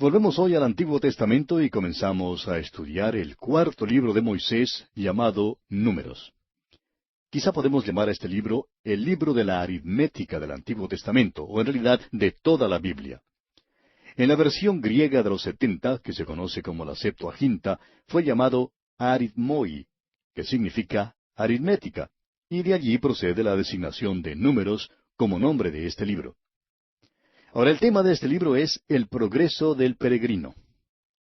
Volvemos hoy al Antiguo Testamento y comenzamos a estudiar el cuarto libro de Moisés llamado Números. Quizá podemos llamar a este libro el libro de la aritmética del Antiguo Testamento, o en realidad de toda la Biblia. En la versión griega de los 70, que se conoce como la Septuaginta, fue llamado aritmoi, que significa aritmética, y de allí procede la designación de Números como nombre de este libro. Ahora, el tema de este libro es el progreso del peregrino.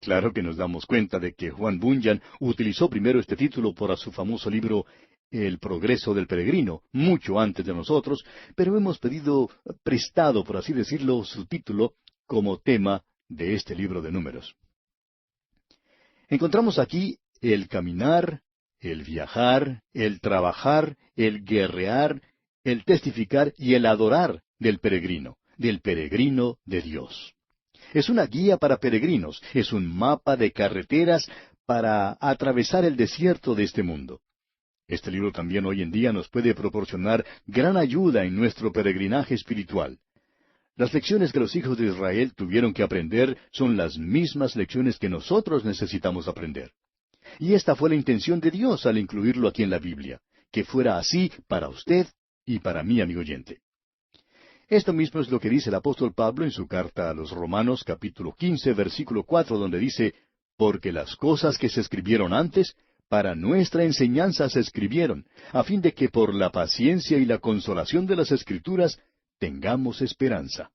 Claro que nos damos cuenta de que Juan Bunyan utilizó primero este título para su famoso libro El progreso del peregrino, mucho antes de nosotros, pero hemos pedido prestado, por así decirlo, su título como tema de este libro de Números. Encontramos aquí el caminar, el viajar, el trabajar, el guerrear, el testificar y el adorar del peregrino de Dios. Es una guía para peregrinos, es un mapa de carreteras para atravesar el desierto de este mundo. Este libro también hoy en día nos puede proporcionar gran ayuda en nuestro peregrinaje espiritual. Las lecciones que los hijos de Israel tuvieron que aprender son las mismas lecciones que nosotros necesitamos aprender. Y esta fue la intención de Dios al incluirlo aquí en la Biblia, que fuera así para usted y para mí, amigo oyente. Esto mismo es lo que dice el apóstol Pablo en su carta a los Romanos capítulo 15, versículo 4, donde dice, porque las cosas que se escribieron antes, para nuestra enseñanza se escribieron, a fin de que por la paciencia y la consolación de las Escrituras tengamos esperanza.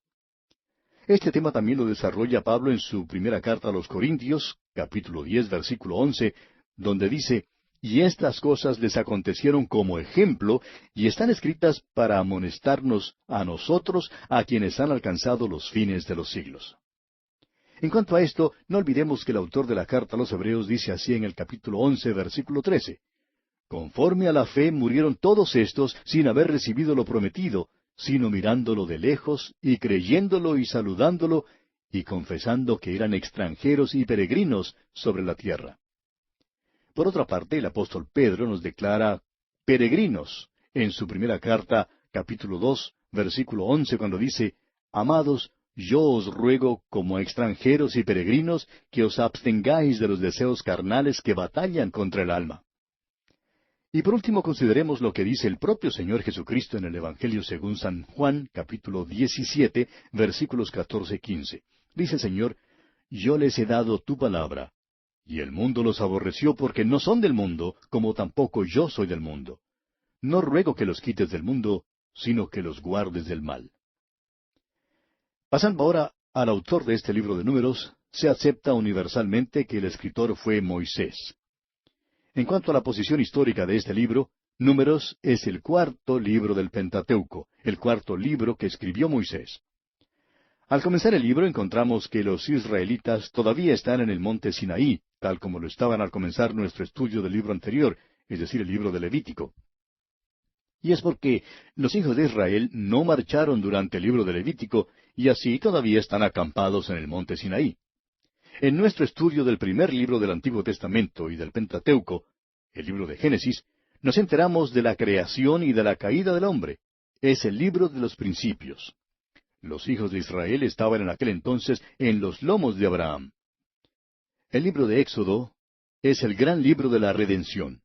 Este tema también lo desarrolla Pablo en su primera carta a los Corintios, capítulo 10, versículo 11, donde dice, y estas cosas les acontecieron como ejemplo, y están escritas para amonestarnos a nosotros, a quienes han alcanzado los fines de los siglos. En cuanto a esto, no olvidemos que el autor de la carta a los Hebreos dice así en el capítulo 11, versículo 13, conforme a la fe murieron todos estos sin haber recibido lo prometido, sino mirándolo de lejos, y creyéndolo y saludándolo, y confesando que eran extranjeros y peregrinos sobre la tierra. Por otra parte, el apóstol Pedro nos declara peregrinos en su primera carta, capítulo 2, versículo 11, cuando dice, amados, yo os ruego, como extranjeros y peregrinos, que os abstengáis de los deseos carnales que batallan contra el alma. Y por último consideremos lo que dice el propio Señor Jesucristo en el Evangelio según San Juan, capítulo 17, versículos 14 y 15. Dice el Señor, yo les he dado tu palabra, y el mundo los aborreció porque no son del mundo, como tampoco yo soy del mundo. No ruego que los quites del mundo, sino que los guardes del mal. Pasando ahora al autor de este libro de Números, se acepta universalmente que el escritor fue Moisés. En cuanto a la posición histórica de este libro, Números es el cuarto libro del Pentateuco, el cuarto libro que escribió Moisés. Al comenzar el libro encontramos que los israelitas todavía están en el monte Sinaí, tal como lo estaban al comenzar nuestro estudio del libro anterior, es decir, el libro de Levítico. Y es porque los hijos de Israel no marcharon durante el libro de Levítico, y así todavía están acampados en el monte Sinaí. En nuestro estudio del primer libro del Antiguo Testamento y del Pentateuco, el libro de Génesis, nos enteramos de la creación y de la caída del hombre. Es el libro de los principios. Los hijos de Israel estaban en aquel entonces en los lomos de Abraham. El libro de Éxodo es el gran libro de la redención.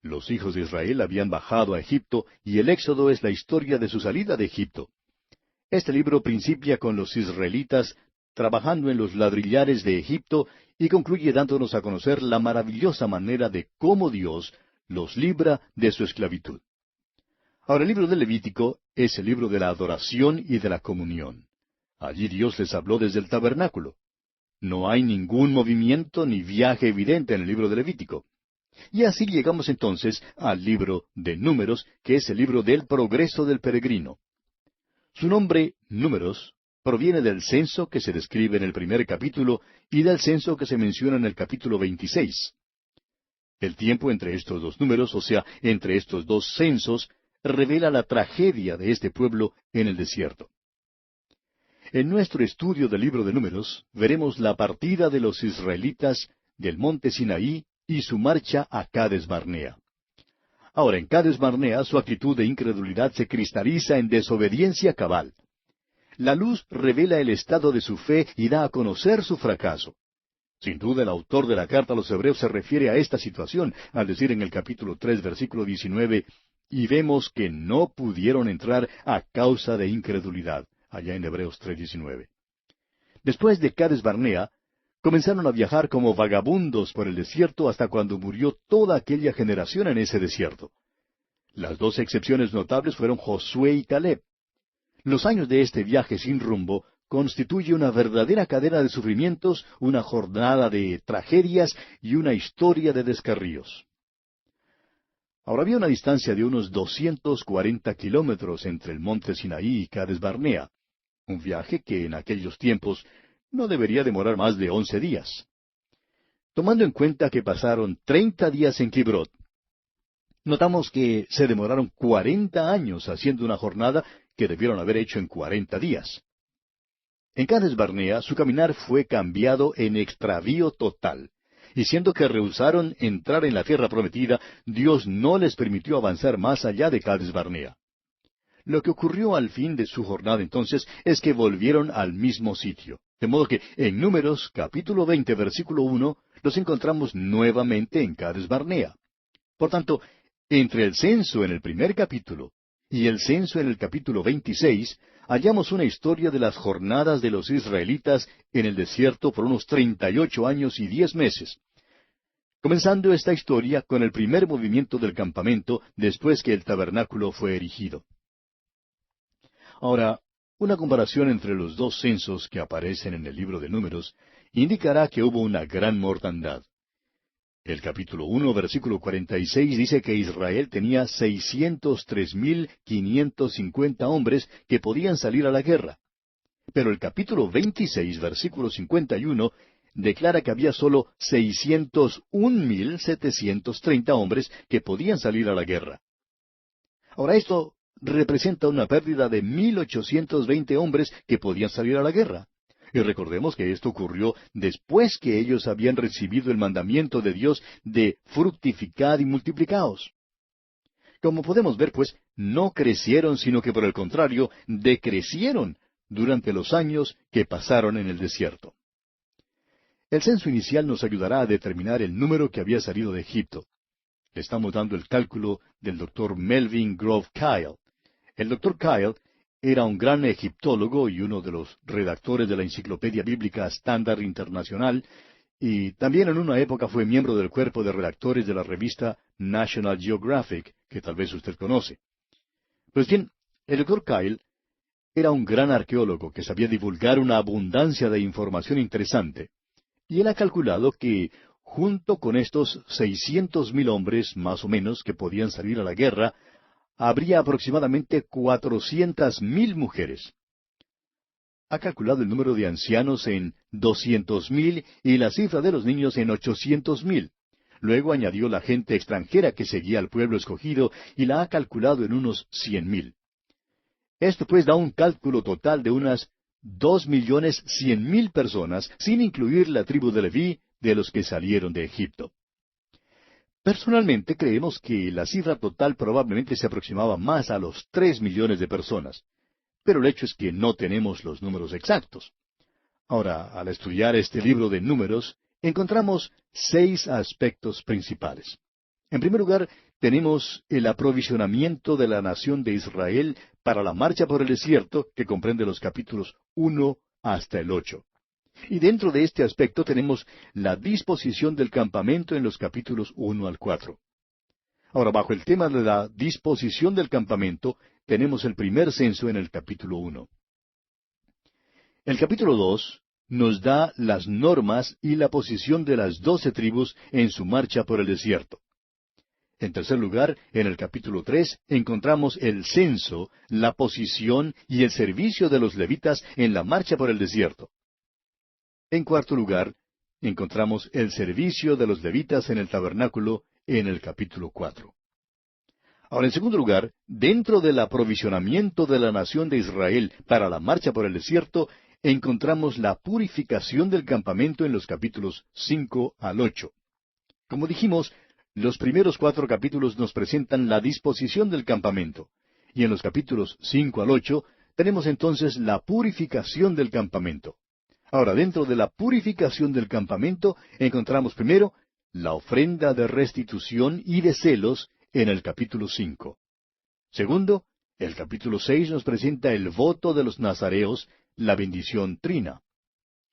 Los hijos de Israel habían bajado a Egipto y el Éxodo es la historia de su salida de Egipto. Este libro principia con los israelitas trabajando en los ladrillares de Egipto y concluye dándonos a conocer la maravillosa manera de cómo Dios los libra de su esclavitud. Ahora, el libro de Levítico es el libro de la adoración y de la comunión. Allí Dios les habló desde el tabernáculo. No hay ningún movimiento ni viaje evidente en el libro de Levítico. Y así llegamos entonces al libro de Números, que es el libro del progreso del peregrino. Su nombre, Números, proviene del censo que se describe en el primer capítulo y del censo que se menciona en el capítulo 26. El tiempo entre estos dos números, o sea, entre estos dos censos, revela la tragedia de este pueblo en el desierto. En nuestro estudio del libro de Números, veremos la partida de los israelitas del monte Sinaí y su marcha a Cades Barnea. Ahora, en Cades Barnea su actitud de incredulidad se cristaliza en desobediencia cabal. La luz revela el estado de su fe y da a conocer su fracaso. Sin duda el autor de la carta a los Hebreos se refiere a esta situación, al decir en el capítulo 3, versículo 19, y vemos que no pudieron entrar a causa de incredulidad, allá en Hebreos 3:19. Después de Cades Barnea, comenzaron a viajar como vagabundos por el desierto hasta cuando murió toda aquella generación en ese desierto. Las dos excepciones notables fueron Josué y Caleb. Los años de este viaje sin rumbo constituye una verdadera cadena de sufrimientos, una jornada de tragedias y una historia de descarríos. Ahora había una distancia de unos 240 kilómetros entre el monte Sinaí y Cades Barnea, un viaje que en aquellos tiempos no debería demorar más de 11 días. Tomando en cuenta que pasaron 30 días en Kibrot, notamos que se demoraron 40 años haciendo una jornada que debieron haber hecho en 40 días. En Cades Barnea su caminar fue cambiado en extravío total, y siendo que rehusaron entrar en la tierra prometida, Dios no les permitió avanzar más allá de Cades Barnea. Lo que ocurrió al fin de su jornada entonces es que volvieron al mismo sitio. De modo que en Números capítulo 20 versículo 1 los encontramos nuevamente en Cades Barnea. Por tanto, entre el censo en el primer capítulo y el censo en el capítulo 26, hallamos una historia de las jornadas de los israelitas en el desierto por unos 38 años y 10 meses. Comenzando esta historia con el primer movimiento del campamento después que el tabernáculo fue erigido. Ahora, una comparación entre los dos censos que aparecen en el libro de Números indicará que hubo una gran mortandad. El capítulo 1, versículo 46 dice que Israel tenía 603,550 hombres que podían salir a la guerra. Pero el capítulo 26, versículo 51, declara que había solo 601,730 hombres que podían salir a la guerra. Ahora esto representa una pérdida de 1,820 hombres que podían salir a la guerra. Y recordemos que esto ocurrió después que ellos habían recibido el mandamiento de Dios de fructificad y multiplicaos. Como podemos ver, pues, no crecieron, sino que por el contrario, decrecieron durante los años que pasaron en el desierto. El censo inicial nos ayudará a determinar el número que había salido de Egipto. Le estamos dando el cálculo del doctor Melvin Grove Kyle. El doctor Kyle era un gran egiptólogo y uno de los redactores de la Enciclopedia Bíblica Estándar Internacional, y también en una época fue miembro del cuerpo de redactores de la revista National Geographic, que tal vez usted conoce. Pues bien, el doctor Kyle era un gran arqueólogo que sabía divulgar una abundancia de información interesante, y él ha calculado que, junto con estos 600,000 hombres, más o menos, que podían salir a la guerra, habría aproximadamente 400,000 mujeres. Ha calculado el número de ancianos en 200,000 y la cifra de los niños en 800,000. Luego añadió la gente extranjera que seguía al pueblo escogido y la ha calculado en unos 100,000. Esto pues da un cálculo total de unas 2,100,000 personas, sin incluir la tribu de Leví, de los que salieron de Egipto. Personalmente creemos que la cifra total probablemente se aproximaba más a los 3 millones de personas, pero el hecho es que no tenemos los números exactos. Ahora, al estudiar este libro de Números, encontramos 6 aspectos principales. En primer lugar, tenemos el aprovisionamiento de la nación de Israel para la marcha por el desierto, que comprende los capítulos 1 hasta el 8. Y dentro de este aspecto tenemos la disposición del campamento en los capítulos 1 al 4. Ahora, bajo el tema de la disposición del campamento, tenemos el primer censo en el capítulo 1. El capítulo 2 nos da las normas y la posición de las 12 tribus en su marcha por el desierto. En tercer lugar, en el capítulo 3 encontramos el censo, la posición y el servicio de los levitas en la marcha por el desierto. En cuarto lugar, encontramos el servicio de los levitas en el tabernáculo en el capítulo 4. Ahora, en segundo lugar, dentro del aprovisionamiento de la nación de Israel para la marcha por el desierto, encontramos la purificación del campamento en los capítulos 5 al 8. Como dijimos, los primeros 4 capítulos nos presentan la disposición del campamento, y en los capítulos 5 al 8 tenemos entonces la purificación del campamento. Ahora, dentro de la purificación del campamento, encontramos primero la ofrenda de restitución y de celos en el capítulo 5. Segundo, el capítulo 6 nos presenta el voto de los nazareos, la bendición trina.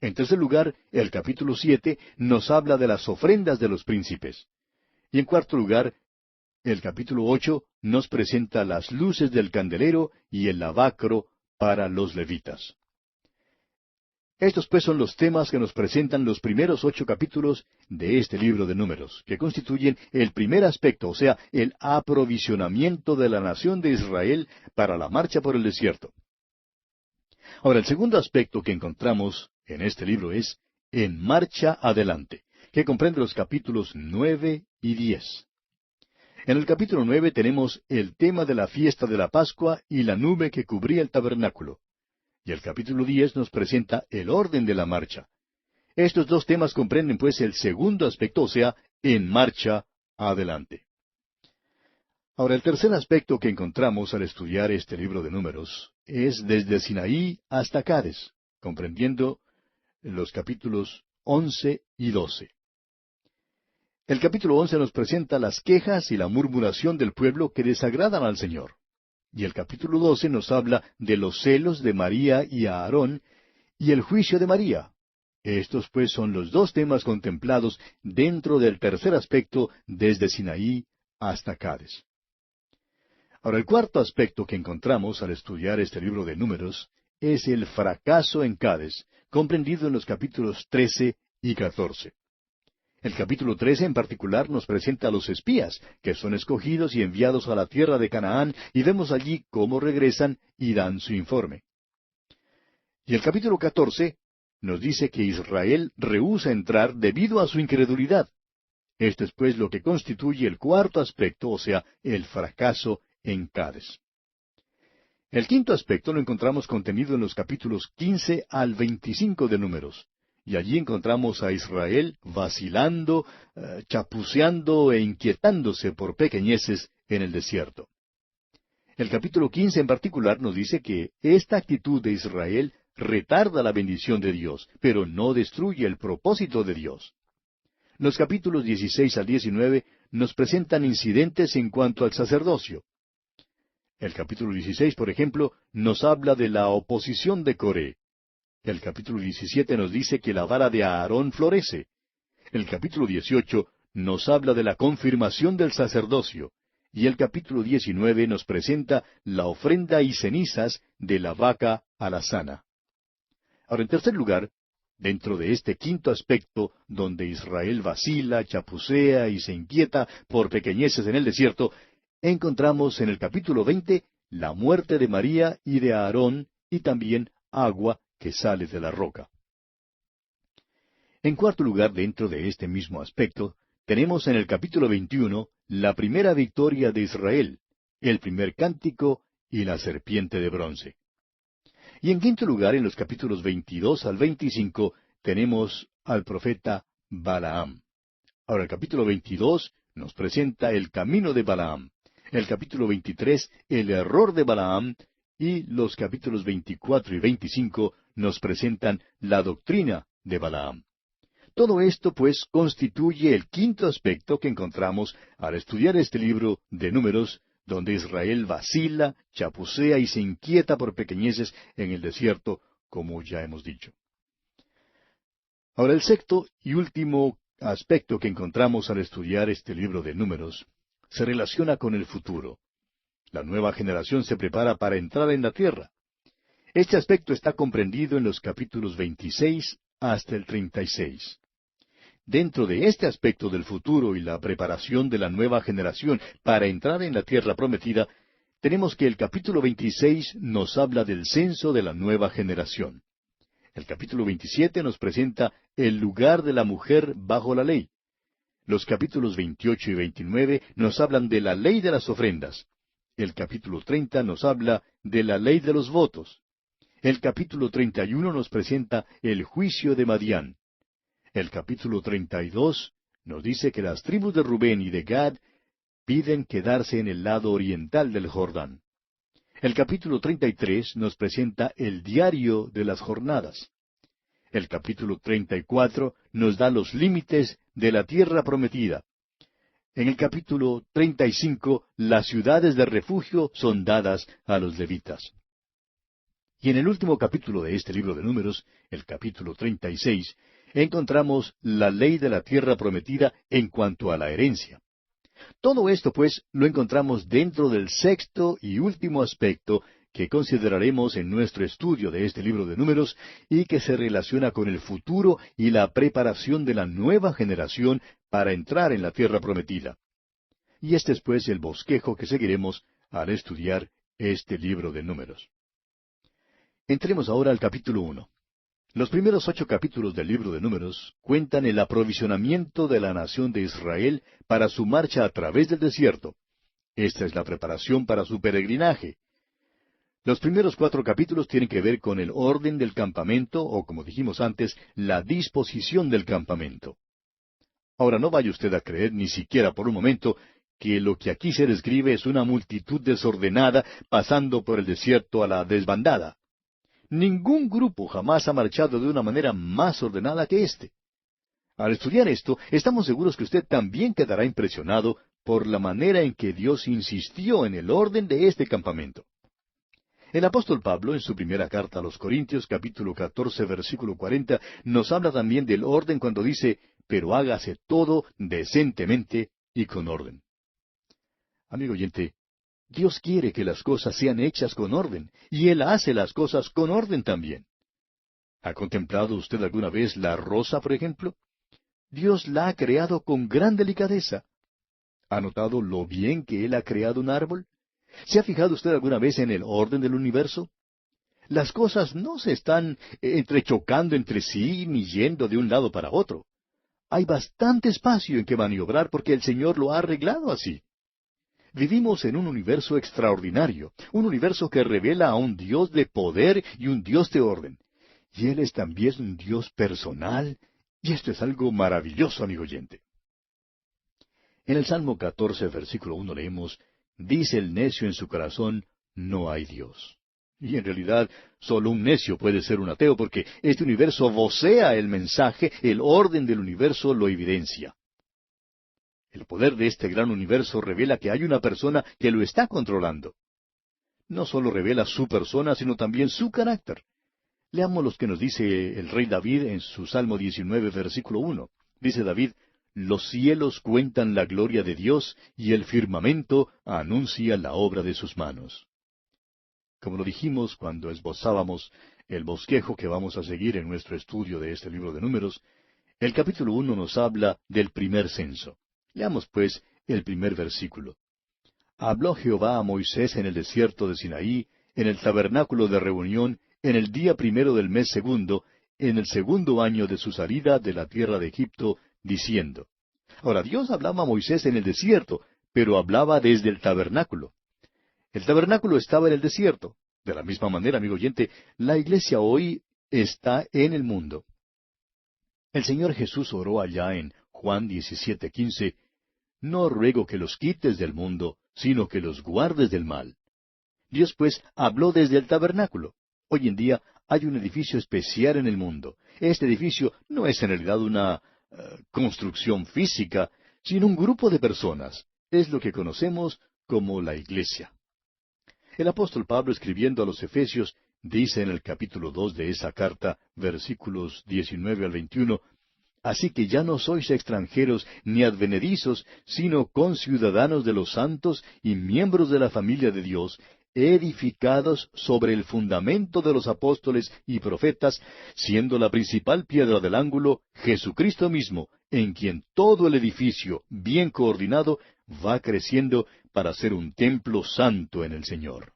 En tercer lugar, el capítulo 7 nos habla de las ofrendas de los príncipes. Y en cuarto lugar, el capítulo 8 nos presenta las luces del candelero y el lavacro para los levitas. Estos pues son los temas que nos presentan los primeros 8 capítulos de este libro de Números, que constituyen el primer aspecto, o sea, el aprovisionamiento de la nación de Israel para la marcha por el desierto. Ahora, el segundo aspecto que encontramos en este libro es En marcha adelante, que comprende los capítulos 9 y 10. En el capítulo 9 tenemos el tema de la fiesta de la Pascua y la nube que cubría el tabernáculo. Y el capítulo 10 nos presenta el orden de la marcha. Estos dos temas comprenden pues el segundo aspecto, o sea, en marcha adelante. Ahora, el tercer aspecto que encontramos al estudiar este libro de Números es desde Sinaí hasta Cades, comprendiendo los capítulos 11 y 12. El capítulo 11 nos presenta las quejas y la murmuración del pueblo que desagradan al Señor. Y el capítulo 12 nos habla de los celos de María y Aarón y el juicio de María. Estos pues son los dos temas contemplados dentro del tercer aspecto desde Sinaí hasta Cades. Ahora, el cuarto aspecto que encontramos al estudiar este libro de Números es el fracaso en Cades, comprendido en los capítulos 13 y 14. El capítulo 13 en particular nos presenta a los espías, que son escogidos y enviados a la tierra de Canaán, y vemos allí cómo regresan y dan su informe. Y el capítulo 14 nos dice que Israel rehúsa entrar debido a su incredulidad. Esto es pues lo que constituye el cuarto aspecto, o sea, el fracaso en Cades. El quinto aspecto lo encontramos contenido en los capítulos 15 al 25 de Números. Y allí encontramos a Israel vacilando, chapuceando e inquietándose por pequeñeces en el desierto. El capítulo 15 en particular nos dice que esta actitud de Israel retarda la bendición de Dios, pero no destruye el propósito de Dios. Los capítulos 16 al 19 nos presentan incidentes en cuanto al sacerdocio. El capítulo 16, por ejemplo, nos habla de la oposición de Coré. El capítulo 17 nos dice que la vara de Aarón florece. El capítulo 18 nos habla de la confirmación del sacerdocio. Y el capítulo 19 nos presenta la ofrenda y cenizas de la vaca alazana. Ahora, en tercer lugar, dentro de este quinto aspecto, donde Israel vacila, chapucea y se inquieta por pequeñeces en el desierto, encontramos en el capítulo 20 la muerte de María y de Aarón y también agua que sale de la roca. En cuarto lugar, dentro de este mismo aspecto, tenemos en el capítulo 21 la primera victoria de Israel, el primer cántico y la serpiente de bronce. Y en quinto lugar, en los capítulos 22 al 25, tenemos al profeta Balaam. Ahora, el capítulo 22 nos presenta el camino de Balaam. El capítulo 23, el error de Balaam, y los capítulos 24 y 25 nos presentan la doctrina de Balaam. Todo esto, pues, constituye el quinto aspecto que encontramos al estudiar este libro de Números, donde Israel vacila, chapucea y se inquieta por pequeñeces en el desierto, como ya hemos dicho. Ahora, el sexto y último aspecto que encontramos al estudiar este libro de Números se relaciona con el futuro. La nueva generación se prepara para entrar en la tierra. Este aspecto está comprendido en los capítulos 26 hasta el 36. Dentro de este aspecto del futuro y la preparación de la nueva generación para entrar en la tierra prometida, tenemos que el capítulo 26 nos habla del censo de la nueva generación. El capítulo 27 nos presenta el lugar de la mujer bajo la ley. Los capítulos 28 y 29 nos hablan de la ley de las ofrendas. El capítulo 30 nos habla de la ley de los votos. El capítulo 31 nos presenta el juicio de Madián. El capítulo 32 nos dice que las tribus de Rubén y de Gad piden quedarse en el lado oriental del Jordán. El capítulo 33 nos presenta el diario de las jornadas. El capítulo 34 nos da los límites de la tierra prometida. En el capítulo 35, las ciudades de refugio son dadas a los levitas. Y en el último capítulo de este libro de Números, el capítulo 36, encontramos la ley de la tierra prometida en cuanto a la herencia. Todo esto, pues, lo encontramos dentro del sexto y último aspecto que consideraremos en nuestro estudio de este libro de Números y que se relaciona con el futuro y la preparación de la nueva generación para entrar en la tierra prometida. Y este es, pues, el bosquejo que seguiremos al estudiar este libro de Números. Entremos ahora al capítulo 1. Los primeros 8 capítulos del libro de Números cuentan el aprovisionamiento de la nación de Israel para su marcha a través del desierto. Esta es la preparación para su peregrinaje. Los primeros 4 capítulos tienen que ver con el orden del campamento, o como dijimos antes, la disposición del campamento. Ahora no vaya usted a creer ni siquiera por un momento que lo que aquí se describe es una multitud desordenada pasando por el desierto a la desbandada. Ningún grupo jamás ha marchado de una manera más ordenada que éste. Al estudiar esto, estamos seguros que usted también quedará impresionado por la manera en que Dios insistió en el orden de este campamento. El apóstol Pablo, en su primera carta a los Corintios, capítulo 14, versículo 40, nos habla también del orden cuando dice, pero hágase todo decentemente y con orden. Amigo oyente, Dios quiere que las cosas sean hechas con orden, y Él hace las cosas con orden también. ¿Ha contemplado usted alguna vez la rosa, por ejemplo? Dios la ha creado con gran delicadeza. ¿Ha notado lo bien que Él ha creado un árbol? ¿Se ha fijado usted alguna vez en el orden del universo? Las cosas no se están entrechocando entre sí ni yendo de un lado para otro. Hay bastante espacio en que maniobrar porque el Señor lo ha arreglado así. Vivimos en un universo extraordinario, un universo que revela a un Dios de poder y un Dios de orden. Y Él es también un Dios personal, y esto es algo maravilloso, amigo oyente. En el Salmo 14, versículo 1 leemos, dice el necio en su corazón, no hay Dios. Y en realidad, solo un necio puede ser un ateo porque este universo vocea el mensaje, el orden del universo lo evidencia. El poder de este gran universo revela que hay una persona que lo está controlando. No solo revela su persona, sino también su carácter. Leamos lo que nos dice el rey David en su Salmo 19, versículo 1. Dice David, los cielos cuentan la gloria de Dios, y el firmamento anuncia la obra de sus manos. Como lo dijimos cuando esbozábamos el bosquejo que vamos a seguir en nuestro estudio de este libro de Números, el capítulo 1 nos habla del primer censo. Leamos, pues, el primer versículo. Habló Jehová a Moisés en el desierto de Sinaí, en el tabernáculo de reunión, en el día primero del mes segundo, en el segundo año de su salida de la tierra de Egipto, diciendo. Ahora, Dios hablaba a Moisés en el desierto, pero hablaba desde el tabernáculo. El tabernáculo estaba en el desierto. De la misma manera, amigo oyente, la iglesia hoy está en el mundo. El Señor Jesús oró allá en Juan 17:15, no ruego que los quites del mundo, sino que los guardes del mal. Dios, pues, habló desde el tabernáculo. Hoy en día hay un edificio especial en el mundo. Este edificio no es en realidad una construcción física, sino un grupo de personas. Es lo que conocemos como la iglesia. El apóstol Pablo, escribiendo a los Efesios, dice en el capítulo 2 de esa carta, versículos 19 al 21, así que ya no sois extranjeros ni advenedizos, sino conciudadanos de los santos y miembros de la familia de Dios, edificados sobre el fundamento de los apóstoles y profetas, siendo la principal piedra del ángulo Jesucristo mismo, en quien todo el edificio, bien coordinado, va creciendo para ser un templo santo en el Señor.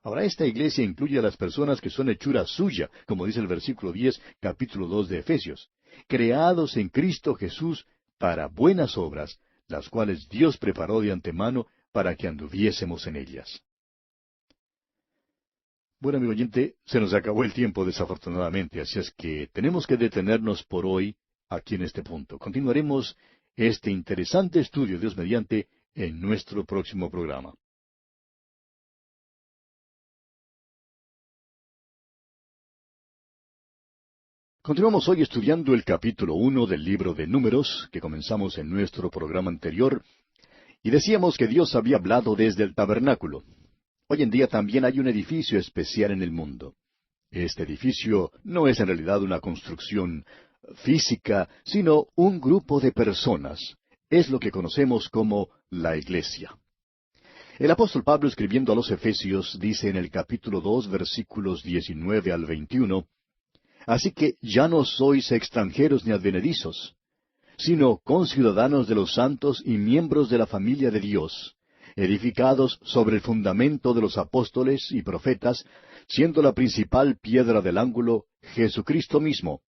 Ahora, esta iglesia incluye a las personas que son hechura suya, como dice el versículo 10, capítulo 2 de Efesios, creados en Cristo Jesús para buenas obras, las cuales Dios preparó de antemano para que anduviésemos en ellas. Bueno, amigo oyente, se nos acabó el tiempo desafortunadamente, así es que tenemos que detenernos por hoy aquí en este punto. Continuaremos este interesante estudio, Dios mediante, en nuestro próximo programa. Continuamos hoy estudiando el capítulo 1 del libro de Números, que comenzamos en nuestro programa anterior, y decíamos que Dios había hablado desde el tabernáculo. Hoy en día también hay un edificio especial en el mundo. Este edificio no es en realidad una construcción física, sino un grupo de personas. Es lo que conocemos como la Iglesia. El apóstol Pablo, escribiendo a los Efesios, dice en el capítulo 2, versículos 19 al 21, Así que ya no sois extranjeros ni advenedizos, sino conciudadanos de los santos y miembros de la familia de Dios, edificados sobre el fundamento de los apóstoles y profetas, siendo la principal piedra del ángulo Jesucristo mismo,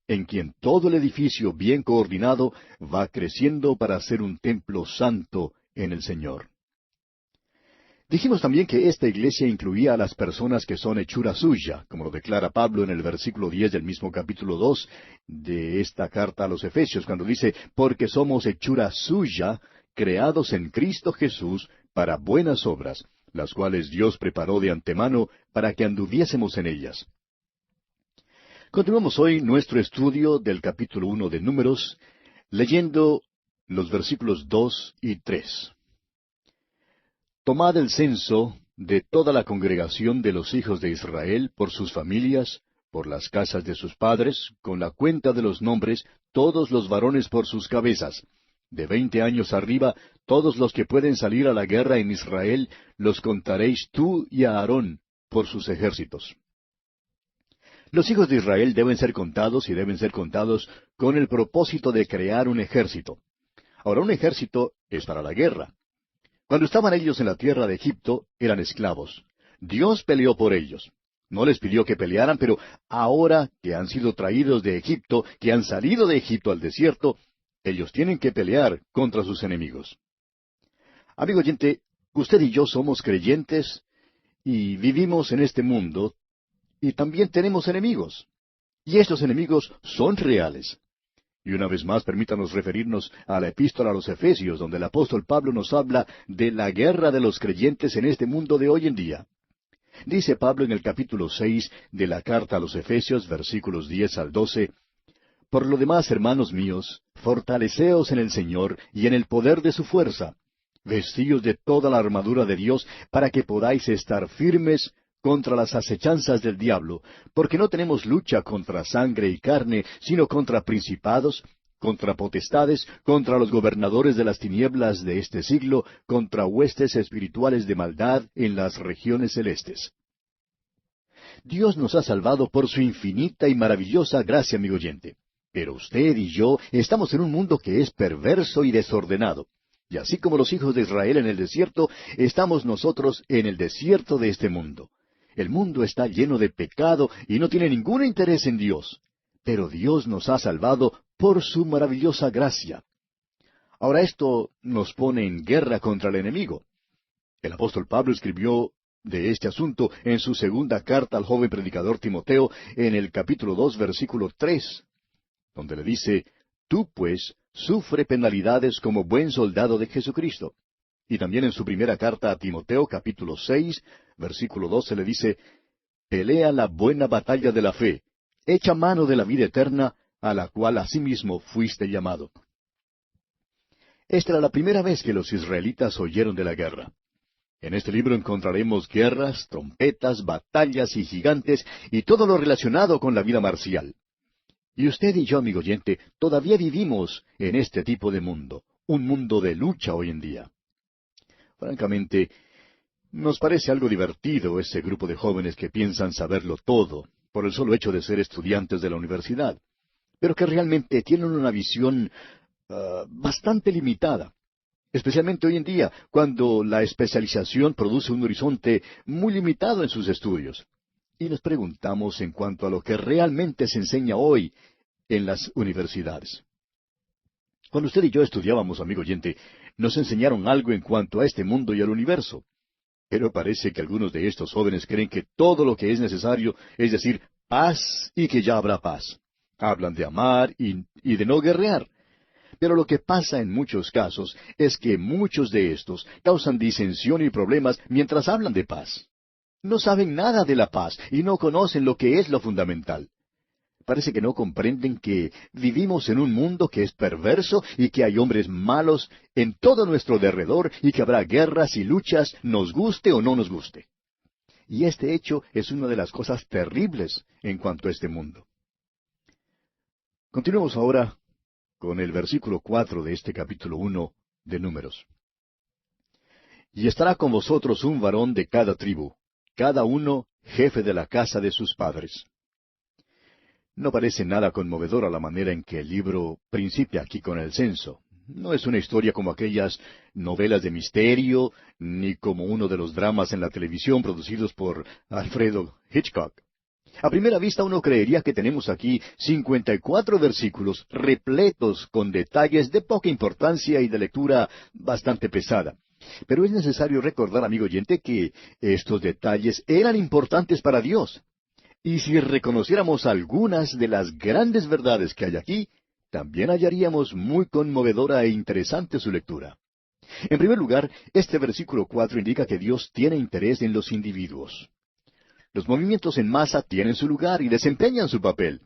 en quien todo el edificio bien coordinado va creciendo para ser un templo santo en el Señor. Dijimos también que esta iglesia incluía a las personas que son hechura suya, como lo declara Pablo en el versículo 10 del mismo capítulo 2 de esta carta a los Efesios, cuando dice, porque somos hechura suya, creados en Cristo Jesús para buenas obras, las cuales Dios preparó de antemano para que anduviésemos en ellas. Continuamos hoy nuestro estudio del capítulo 1 de Números, leyendo los versículos 2 y 3. Tomad el censo de toda la congregación de los hijos de Israel por sus familias, por las casas de sus padres, con la cuenta de los nombres, todos los varones por sus cabezas. De 20 años arriba, todos los que pueden salir a la guerra en Israel, los contaréis tú y a Aarón por sus ejércitos. Los hijos de Israel deben ser contados y deben ser contados con el propósito de crear un ejército. Ahora, un ejército es para la guerra. Cuando estaban ellos en la tierra de Egipto, eran esclavos. Dios peleó por ellos. No les pidió que pelearan, pero ahora que han sido traídos de Egipto, que han salido de Egipto al desierto, ellos tienen que pelear contra sus enemigos. Amigo oyente, usted y yo somos creyentes y vivimos en este mundo y también tenemos enemigos. Y estos enemigos son reales. Y una vez más, permítanos referirnos a la epístola a los Efesios, donde el apóstol Pablo nos habla de la guerra de los creyentes en este mundo de hoy en día. Dice Pablo en el capítulo 6 de la carta a los Efesios, versículos 10 al 12, Por lo demás, hermanos míos, fortaleceos en el Señor y en el poder de su fuerza. Vestíos de toda la armadura de Dios para que podáis estar firmes contra las acechanzas del diablo, porque no tenemos lucha contra sangre y carne, sino contra principados, contra potestades, contra los gobernadores de las tinieblas de este siglo, contra huestes espirituales de maldad en las regiones celestes. Dios nos ha salvado por su infinita y maravillosa gracia, amigo oyente. Pero usted y yo estamos en un mundo que es perverso y desordenado. Y así como los hijos de Israel en el desierto, estamos nosotros en el desierto de este mundo. El mundo está lleno de pecado y no tiene ningún interés en Dios. Pero Dios nos ha salvado por su maravillosa gracia. Ahora esto nos pone en guerra contra el enemigo. El apóstol Pablo escribió de este asunto en su segunda carta al joven predicador Timoteo en el capítulo 2, versículo 3, donde le dice, Tú pues sufre penalidades como buen soldado de Jesucristo. Y también en su primera carta a Timoteo, capítulo 6, versículo 12, le dice, Pelea la buena batalla de la fe, echa mano de la vida eterna, a la cual asimismo fuiste llamado. Esta era la primera vez que los israelitas oyeron de la guerra. En este libro encontraremos guerras, trompetas, batallas y gigantes, y todo lo relacionado con la vida marcial. Y usted y yo, amigo oyente, todavía vivimos en este tipo de mundo, un mundo de lucha hoy en día. Francamente, nos parece algo divertido ese grupo de jóvenes que piensan saberlo todo, por el solo hecho de ser estudiantes de la universidad, pero que realmente tienen una visión bastante limitada, especialmente hoy en día, cuando la especialización produce un horizonte muy limitado en sus estudios. Y nos preguntamos en cuanto a lo que realmente se enseña hoy en las universidades. Cuando usted y yo estudiábamos, amigo oyente, nos enseñaron algo en cuanto a este mundo y al universo. Pero parece que algunos de estos jóvenes creen que todo lo que es necesario es decir paz y que ya habrá paz. Hablan de amar y de no guerrear. Pero lo que pasa en muchos casos es que muchos de estos causan disensión y problemas mientras hablan de paz. No saben nada de la paz y no conocen lo que es lo fundamental. parece que no comprenden que vivimos en un mundo que es perverso y que hay hombres malos en todo nuestro derredor y que habrá guerras y luchas, nos guste o no nos guste. Y este hecho es una de las cosas terribles en cuanto a este mundo. Continuemos ahora con el versículo 4 de este capítulo 1 de Números. Y estará con vosotros un varón de cada tribu, cada uno jefe de la casa de sus padres. No parece nada conmovedora la manera en que el libro principia aquí con el censo. No es una historia como aquellas novelas de misterio, ni como uno de los dramas en la televisión producidos por Alfredo Hitchcock. A primera vista uno creería que tenemos aquí 54 versículos repletos con detalles de poca importancia y de lectura bastante pesada. Pero es necesario recordar, amigo oyente, que estos detalles eran importantes para Dios. Y si reconociéramos algunas de las grandes verdades que hay aquí, también hallaríamos muy conmovedora e interesante su lectura. En primer lugar, este versículo 4 indica que Dios tiene interés en los individuos. Los movimientos en masa tienen su lugar y desempeñan su papel,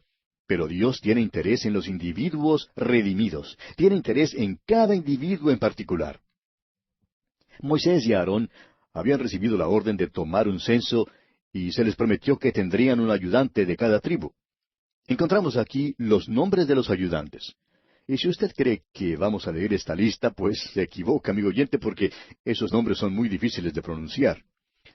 pero Dios tiene interés en los individuos redimidos, tiene interés en cada individuo en particular. Moisés y Aarón habían recibido la orden de tomar un censo y se les prometió que tendrían un ayudante de cada tribu. Encontramos aquí los nombres de los ayudantes. Y si usted cree que vamos a leer esta lista, pues se equivoca, amigo oyente, porque esos nombres son muy difíciles de pronunciar.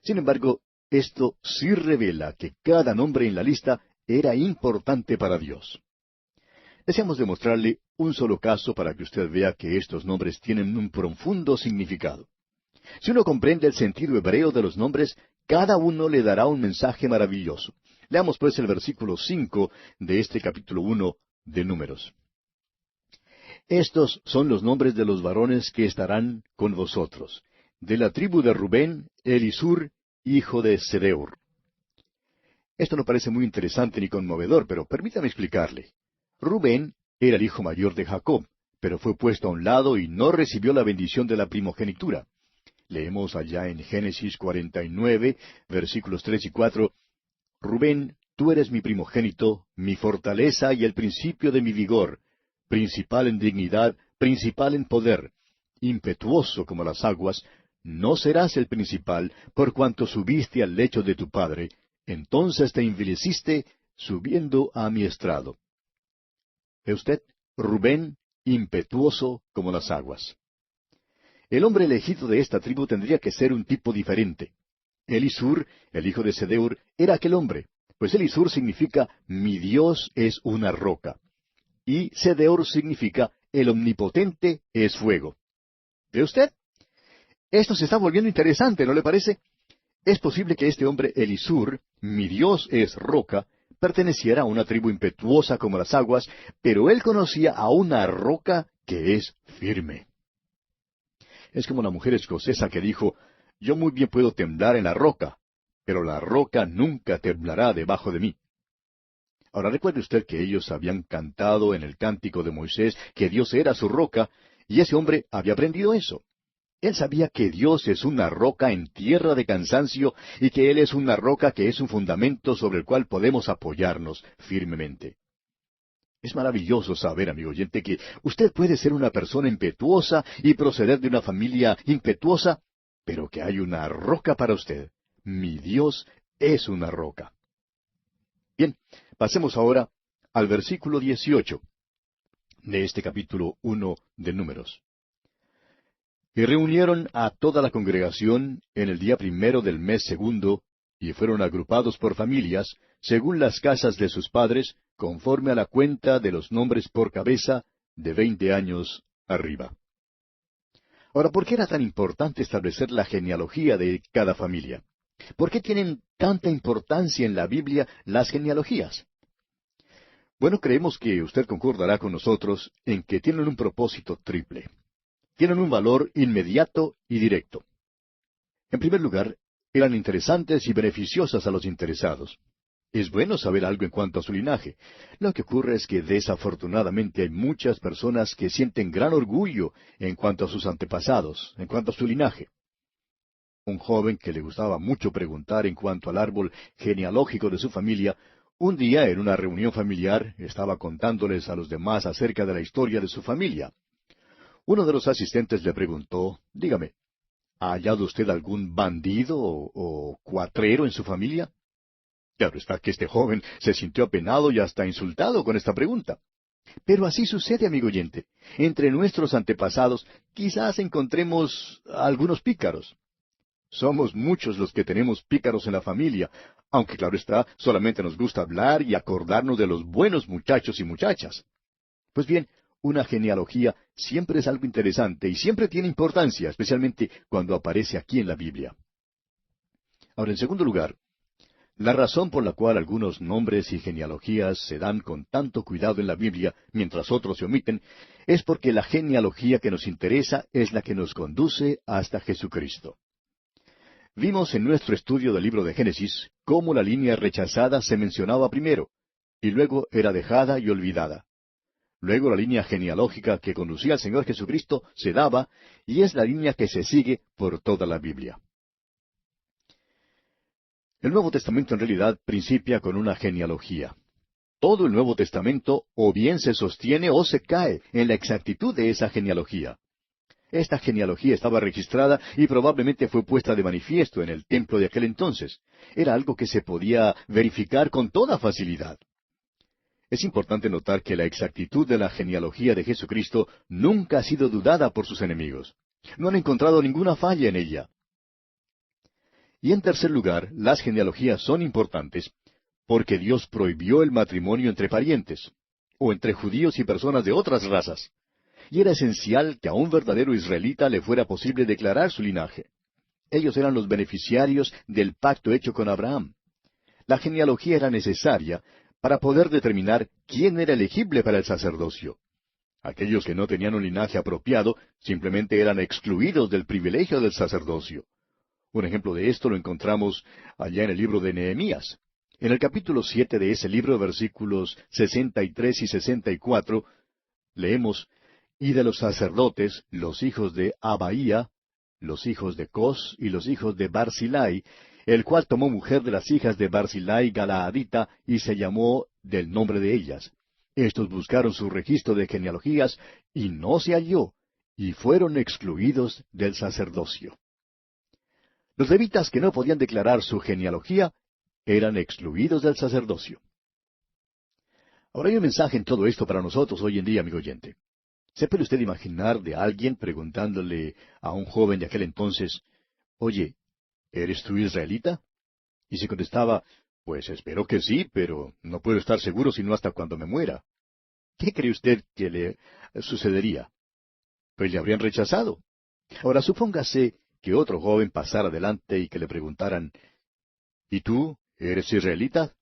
Sin embargo, esto sí revela que cada nombre en la lista era importante para Dios. Deseamos demostrarle un solo caso para que usted vea que estos nombres tienen un profundo significado. Si uno comprende el sentido hebreo de los nombres, cada uno le dará un mensaje maravilloso. Leamos pues el versículo 5 de este capítulo 1 de Números. Estos son los nombres de los varones que estarán con vosotros. De la tribu de Rubén, Elisur, hijo de Sedeur. Esto no parece muy interesante ni conmovedor, pero permítame explicarle. Rubén era el hijo mayor de Jacob, pero fue puesto a un lado y no recibió la bendición de la primogenitura. Leemos allá en Génesis 49, versículos 3 y 4, Rubén, tú eres mi primogénito, mi fortaleza y el principio de mi vigor, principal en dignidad, principal en poder, impetuoso como las aguas, no serás el principal, por cuanto subiste al lecho de tu padre, entonces te envileciste subiendo a mi estrado. ¿Ve usted? Rubén, impetuoso como las aguas. El hombre elegido de esta tribu tendría que ser un tipo diferente. Elisur, el hijo de Sedeur, era aquel hombre, pues Elisur significa mi Dios es una roca. Y Sedeur significa el omnipotente es fuego. ¿Ve usted? Esto se está volviendo interesante, ¿no le parece? Es posible que este hombre Elisur, mi Dios es roca, perteneciera a una tribu impetuosa como las aguas, pero él conocía a una roca que es firme. Es como la mujer escocesa que dijo, yo muy bien puedo temblar en la roca, pero la roca nunca temblará debajo de mí. Ahora recuerde usted que ellos habían cantado en el cántico de Moisés que Dios era su roca, y ese hombre había aprendido eso. Él sabía que Dios es una roca en tierra de cansancio y que Él es una roca que es un fundamento sobre el cual podemos apoyarnos firmemente. Es maravilloso saber, amigo oyente, que usted puede ser una persona impetuosa y proceder de una familia impetuosa, pero que hay una roca para usted. Mi Dios es una roca. Bien, pasemos ahora al versículo 18 de este capítulo 1 de Números. Y reunieron a toda la congregación en el día primero del mes segundo, y fueron agrupados por familias, según las casas de sus padres, conforme a la cuenta de los nombres por cabeza, de 20 años arriba. Ahora, ¿por qué era tan importante establecer la genealogía de cada familia? ¿Por qué tienen tanta importancia en la Biblia las genealogías? Bueno, creemos que usted concordará con nosotros en que tienen un propósito triple. Tienen un valor inmediato y directo. En primer lugar, eran interesantes y beneficiosas a los interesados. Es bueno saber algo en cuanto a su linaje. Lo que ocurre es que desafortunadamente hay muchas personas que sienten gran orgullo en cuanto a sus antepasados, en cuanto a su linaje. Un joven que le gustaba mucho preguntar en cuanto al árbol genealógico de su familia, Un día, en una reunión familiar, estaba contándoles a los demás acerca de la historia de su familia. Uno de los asistentes le preguntó, dígame, ¿ha hallado usted algún bandido o cuatrero en su familia? Claro está que este joven se sintió apenado y hasta insultado con esta pregunta. Pero así sucede, amigo oyente. Entre nuestros antepasados quizás encontremos algunos pícaros. Somos muchos los que tenemos pícaros en la familia, aunque claro está, solamente nos gusta hablar y acordarnos de los buenos muchachos y muchachas. Pues bien, una genealogía siempre es algo interesante y siempre tiene importancia, especialmente cuando aparece aquí en la Biblia. Ahora, en segundo lugar, la razón por la cual algunos nombres y genealogías se dan con tanto cuidado en la Biblia, mientras otros se omiten, es porque la genealogía que nos interesa es la que nos conduce hasta Jesucristo. Vimos en nuestro estudio del libro de Génesis cómo la línea rechazada se mencionaba primero, y luego era dejada y olvidada. Luego la línea genealógica que conducía al Señor Jesucristo se daba, y es la línea que se sigue por toda la Biblia. El Nuevo Testamento en realidad principia con una genealogía. Todo el Nuevo Testamento o bien se sostiene o se cae en la exactitud de esa genealogía. Esta genealogía estaba registrada y probablemente fue puesta de manifiesto en el templo de aquel entonces. Era algo que se podía verificar con toda facilidad. Es importante notar que la exactitud de la genealogía de Jesucristo nunca ha sido dudada por sus enemigos. No han encontrado ninguna falla en ella. Y en tercer lugar, las genealogías son importantes porque Dios prohibió el matrimonio entre parientes, o entre judíos y personas de otras razas. Y era esencial que a un verdadero israelita le fuera posible declarar su linaje. Ellos eran los beneficiarios del pacto hecho con Abraham. La genealogía era necesaria para poder determinar quién era elegible para el sacerdocio. Aquellos que no tenían un linaje apropiado simplemente eran excluidos del privilegio del sacerdocio. Un ejemplo de esto lo encontramos allá en el libro de Nehemías. En el capítulo 7 de ese libro, versículos 63 y 64, leemos, «Y de los sacerdotes, los hijos de Abaía, los hijos de Cos y los hijos de Barzilai, el cual tomó mujer de las hijas de Barzilai Galaadita y se llamó del nombre de ellas. Estos buscaron su registro de genealogías y no se halló, y fueron excluidos del sacerdocio». Los levitas que no podían declarar su genealogía eran excluidos del sacerdocio. Ahora hay un mensaje en todo esto para nosotros hoy en día, amigo oyente. ¿Se puede usted imaginar de alguien preguntándole a un joven de aquel entonces, «Oye, ¿eres tú israelita?» Y se contestaba, «Pues espero que sí, pero no puedo estar seguro sino hasta cuando me muera». ¿Qué cree usted que le sucedería? Pues le habrían rechazado. Ahora supóngase que otro joven pasara adelante y que le preguntaran, «¿Y tú, eres israelita?»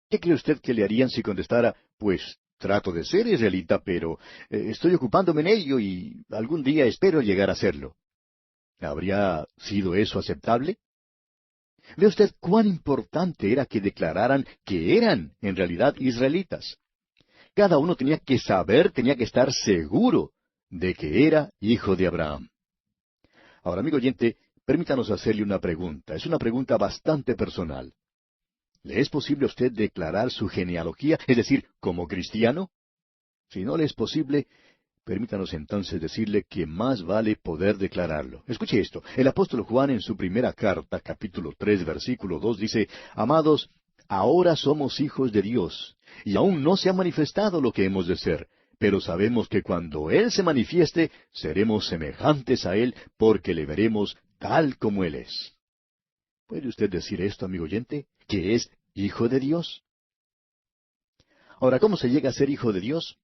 ¿Qué cree usted que le harían si contestara, «Pues trato de ser israelita, pero estoy ocupándome en ello y algún día espero llegar a serlo»? ¿Habría sido eso aceptable? ¿Ve usted cuán importante era que declararan que eran en realidad israelitas? Cada uno tenía que saber, tenía que estar seguro de que era hijo de Abraham. Ahora, amigo oyente, permítanos hacerle una pregunta. Es una pregunta bastante personal. ¿Le es posible a usted declarar su genealogía, es decir, como cristiano? Si no le es posible, permítanos entonces decirle que más vale poder declararlo. Escuche esto. El apóstol Juan en su primera carta, capítulo 3, versículo 2, dice, «Amados, ahora somos hijos de Dios, y aún no se ha manifestado lo que hemos de ser. Pero sabemos que cuando Él se manifieste, seremos semejantes a Él, porque le veremos tal como Él es». ¿Puede usted decir esto, amigo oyente, que es hijo de Dios? Ahora, ¿cómo se llega a ser hijo de Dios?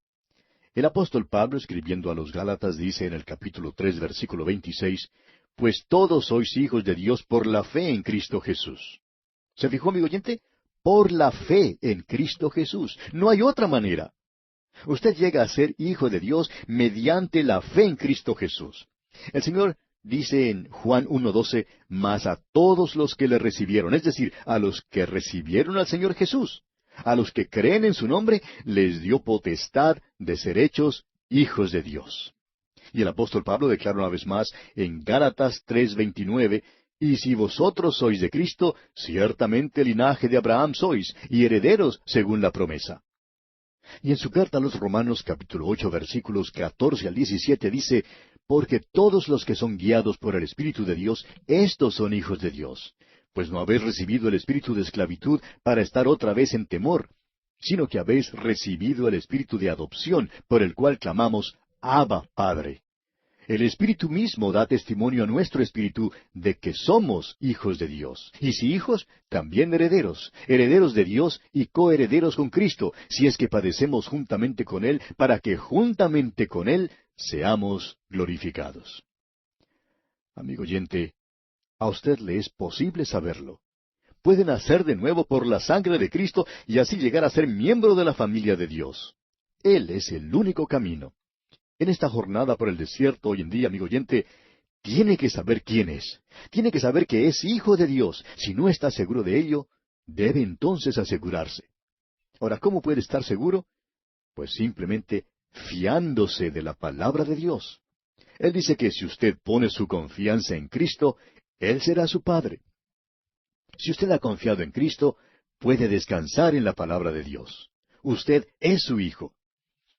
El apóstol Pablo, escribiendo a los Gálatas, dice en el capítulo 3, versículo 26, «Pues todos sois hijos de Dios por la fe en Cristo Jesús». ¿Se fijó, amigo oyente? Por la fe en Cristo Jesús. No hay otra manera. Usted llega a ser hijo de Dios mediante la fe en Cristo Jesús. El Señor dice en Juan 1:12, «Mas a todos los que le recibieron», es decir, a los que recibieron al Señor Jesús, a los que creen en su nombre, les dio potestad de ser hechos hijos de Dios. Y el apóstol Pablo declara una vez más en Gálatas 3:29 Y si vosotros sois de Cristo, ciertamente linaje de Abraham sois, y herederos según la promesa. Y en su carta a los Romanos capítulo 8 versículos 14 al 17 dice, porque todos los que son guiados por el Espíritu de Dios, éstos son hijos de Dios. Pues no habéis recibido el espíritu de esclavitud para estar otra vez en temor, sino que habéis recibido el espíritu de adopción, por el cual clamamos, Abba, Padre. El Espíritu mismo da testimonio a nuestro espíritu de que somos hijos de Dios. Y si hijos, también herederos, herederos de Dios y coherederos con Cristo, si es que padecemos juntamente con Él, para que juntamente con Él seamos glorificados. Amigo oyente, a usted le es posible saberlo. Puede nacer de nuevo por la sangre de Cristo y así llegar a ser miembro de la familia de Dios. Él es el único camino. En esta jornada por el desierto hoy en día, amigo oyente, tiene que saber quién es. Tiene que saber que es hijo de Dios. Si no está seguro de ello, debe entonces asegurarse. Ahora, ¿cómo puede estar seguro? Pues simplemente fiándose de la palabra de Dios. Él dice que si usted pone su confianza en Cristo, Él será su Padre. Si usted ha confiado en Cristo, puede descansar en la palabra de Dios. Usted es su hijo.